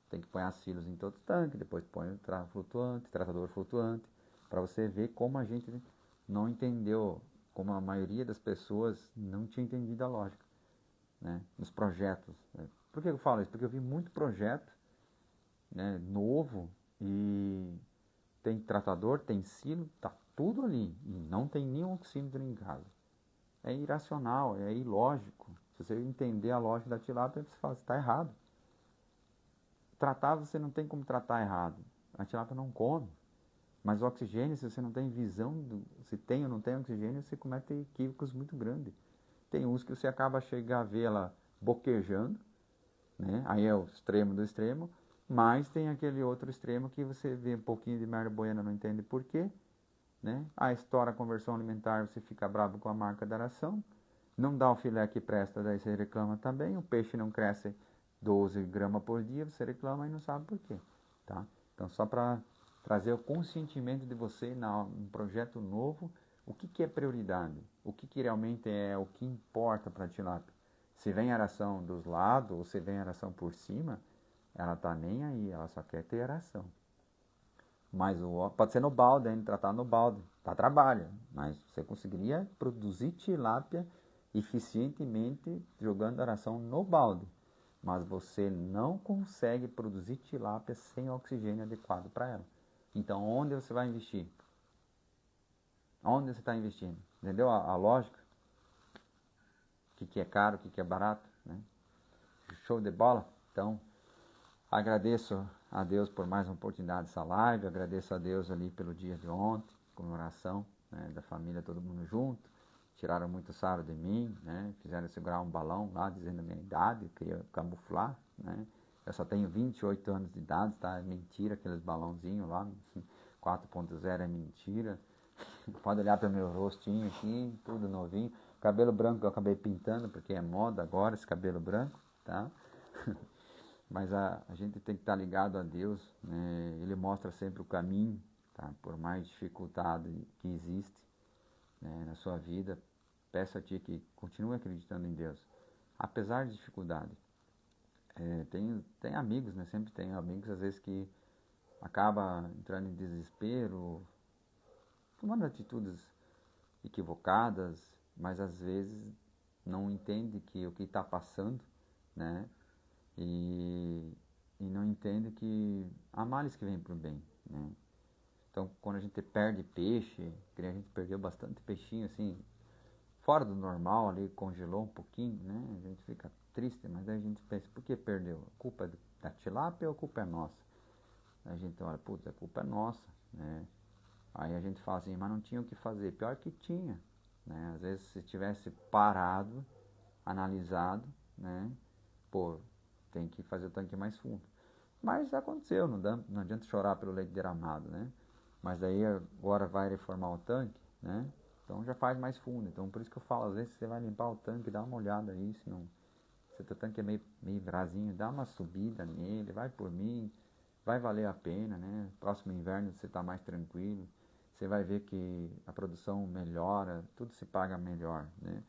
tem que pôr silos em todos os tanques, depois põe o tratador flutuante, para você ver como a gente não entendeu, como a maioria das pessoas não tinha entendido a lógica, né, nos projetos. Né? Por que eu falo isso? Porque eu vi muito projeto, né, novo, e tem tratador, tem silo, tá tudo ali, e não tem nenhum oxímetro em casa. É irracional, é ilógico. Se você entender a lógica da tilápia, você fala, está errado. Tratar, você não tem como tratar errado. A tilápia não come. Mas o oxigênio, se você não tem visão, se tem ou não tem oxigênio, você comete equívocos muito grandes. Tem uns que você acaba chegando a ver ela boquejando, né? Aí é o extremo do extremo. Mas tem aquele outro extremo que você vê um pouquinho de merda boiando, não entende por quê, né? A estoura a conversão alimentar, você fica bravo com a marca da ração. Não dá o filé que presta, daí você reclama também. O peixe não cresce 12 gramas por dia, você reclama e não sabe por quê, tá? Então, só para trazer o consentimento de você num projeto novo, o que é prioridade? O que realmente é o que importa para a tilápia? Se vem aração dos lados ou se vem aração por cima, ela tá nem aí, ela só quer ter aração. Mas pode ser no balde, ainda tratar no balde, dá trabalho, mas você conseguiria produzir tilápia eficientemente jogando aração no balde. Mas você não consegue produzir tilápia sem oxigênio adequado para ela. Então, onde você vai investir? Onde você está investindo? Entendeu a lógica? O que é caro, o que é barato, né? Show de bola? Então, agradeço a Deus por mais uma oportunidade dessa live, agradeço a Deus ali pelo dia de ontem, comemoração, né, da família, todo mundo junto. Tiraram muito sarro de mim, né? Fizeram segurar um balão lá dizendo a minha idade, eu queria camuflar, né? Eu só tenho 28 anos de idade, tá? É mentira aqueles balãozinhos lá, 4.0 é mentira. Pode olhar para o meu rostinho aqui, tudo novinho. Cabelo branco eu acabei pintando, porque é moda agora esse cabelo branco, tá? Mas a gente tem que estar ligado a Deus, né? Ele mostra sempre o caminho, tá? Por mais dificuldade que existe, né, na sua vida, peço a Ti que continue acreditando em Deus, apesar de dificuldade. Tem amigos, né? Sempre tem amigos, às vezes, que acaba entrando em desespero, tomando atitudes equivocadas, mas às vezes não entende que o que está passando, né? E não entende que há males que vêm para o bem, né? Então, quando a gente perde peixe, que a gente perdeu bastante peixinho, assim, fora do normal, ali congelou um pouquinho, né? A gente fica triste, mas aí a gente pensa, por que perdeu? A culpa é da tilápia ou a culpa é nossa? Aí a gente olha, putz, a culpa é nossa, né? Aí a gente fala assim, mas não tinha o que fazer. Pior que tinha, né? Às vezes se tivesse parado, analisado, né? Pô, tem que fazer o tanque mais fundo. Mas aconteceu, não adianta chorar pelo leite derramado, né? Mas daí agora vai reformar o tanque, né? Então já faz mais fundo. Então por isso que eu falo, às vezes você vai limpar o tanque, dá uma olhada aí, se o teu tanque é meio rasinho, dá uma subida nele, vai por mim, vai valer a pena, né? Próximo inverno você está mais tranquilo, você vai ver que a produção melhora, tudo se paga melhor, né?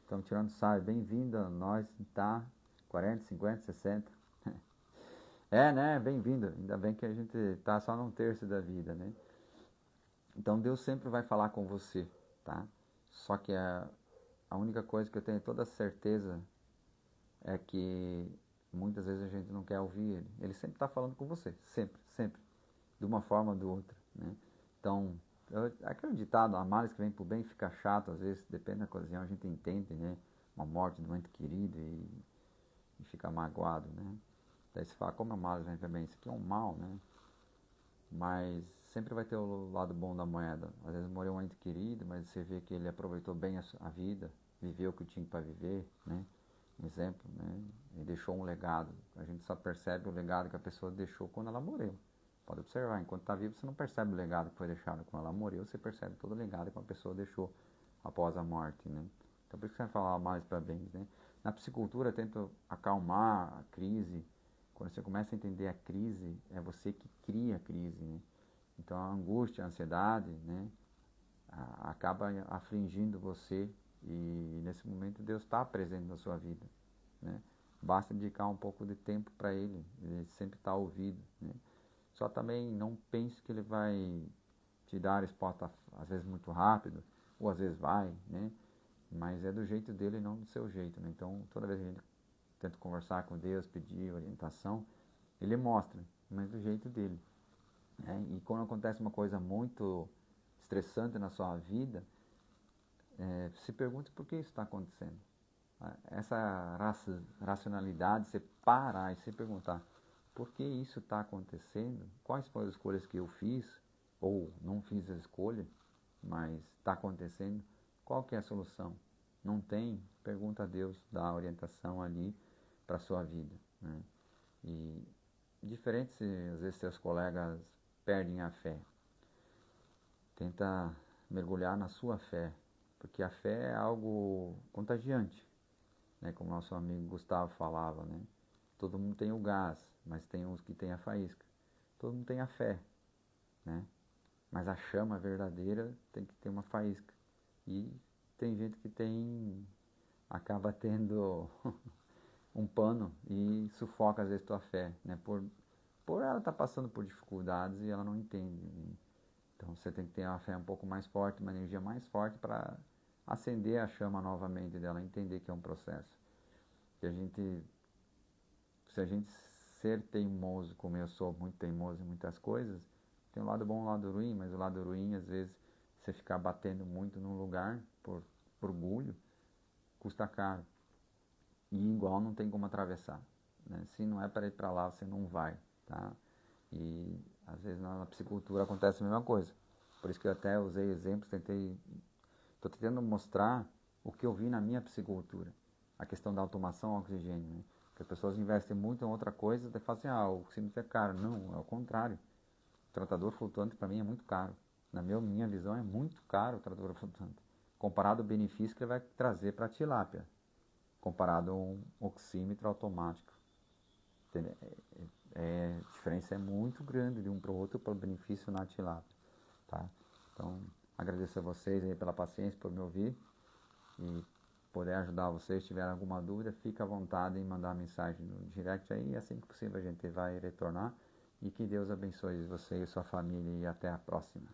Então, tirando sarro, bem-vindo a nós, tá? 40, 50, 60. É, né? Bem-vindo. Ainda bem que a gente tá só num terço da vida, né? Então, Deus sempre vai falar com você, tá? Só que a única coisa que eu tenho toda certeza é que Muitas vezes a gente não quer ouvir ele. Ele sempre está falando com você, sempre, sempre, de uma forma ou de outra, né? Então, aquele ditado, a males que vem pro bem fica chato, às vezes, depende da ocasião, a gente entende, né? Uma morte de um ente querido e fica magoado, né? Daí você fala, como a males vem pro bem? Isso aqui é um mal, né? Mas sempre vai ter o lado bom da moeda. Às vezes morreu um ente querido, mas você vê que ele aproveitou bem a vida, viveu o que tinha para viver, né? Um exemplo, né? Ele deixou um legado. A gente só percebe o legado que a pessoa deixou quando ela morreu. Pode observar, enquanto está vivo você não percebe o legado que foi deixado. Quando ela morreu, você percebe todo o legado que uma pessoa deixou após a morte, né? Então por isso que você vai falar mais para bens, né? Na psicultura tenta acalmar a crise. Quando você começa a entender a crise, é você que cria a crise, né? Então a angústia, a ansiedade, né, acaba afligindo você e nesse momento Deus está presente na sua vida, né? Basta dedicar um pouco de tempo para Ele sempre está ouvido, né? Só também não pense que Ele vai te dar a resposta às vezes muito rápido, ou às vezes vai, né? Mas é do jeito dele e não do seu jeito, né? Então toda vez que a gente tenta conversar com Deus, pedir orientação, Ele mostra, mas do jeito dele, né? E quando acontece uma coisa muito estressante na sua vida, se pergunte por que isso está acontecendo. Essa racionalidade, você parar e se perguntar por que isso está acontecendo, quais foram as escolhas que eu fiz, ou não fiz a escolha, mas está acontecendo, qual que é a solução? Não tem? Pergunta a Deus, dá a orientação ali para a sua vida, né? E diferente se às vezes seus colegas perdem a fé, tenta mergulhar na sua fé, porque a fé é algo contagiante, né? Como nosso amigo Gustavo falava, né? Todo mundo tem o gás, mas tem uns que tem a faísca. Todo mundo tem a fé, né? Mas a chama verdadeira tem que ter uma faísca. E tem gente que acaba tendo um pano e sufoca às vezes tua fé, né? Por ela estar passando por dificuldades e ela não entende, né? Então você tem que ter uma fé um pouco mais forte, uma energia mais forte para acender a chama novamente dela, entender que é um processo. Que se a gente ser teimoso, como eu sou muito teimoso em muitas coisas, tem um lado bom e um lado ruim, mas o lado ruim, às vezes, você ficar batendo muito num lugar por orgulho, custa caro. E igual não tem como atravessar, né? Se não é para ir para lá, você não vai, tá? E às vezes na psicultura acontece a mesma coisa. Por isso que eu até usei exemplos, estou tentando mostrar o que eu vi na minha psicultura. A questão da automação ao oxigênio, né? Que as pessoas investem muito em outra coisa e falam assim, o oxímetro é caro. Não, é o contrário. O tratador flutuante para mim é muito caro. Na minha visão é muito caro o tratador flutuante. Comparado ao benefício que ele vai trazer para a tilápia. Comparado a um oxímetro automático. A diferença é muito grande de um para o outro para o benefício na tilápia, tá? Então, agradeço a vocês aí pela paciência, por me ouvir e poder ajudar vocês. Se tiver alguma dúvida, fica à vontade em mandar mensagem no direct aí, assim que possível a gente vai retornar e que Deus abençoe você e sua família e até a próxima.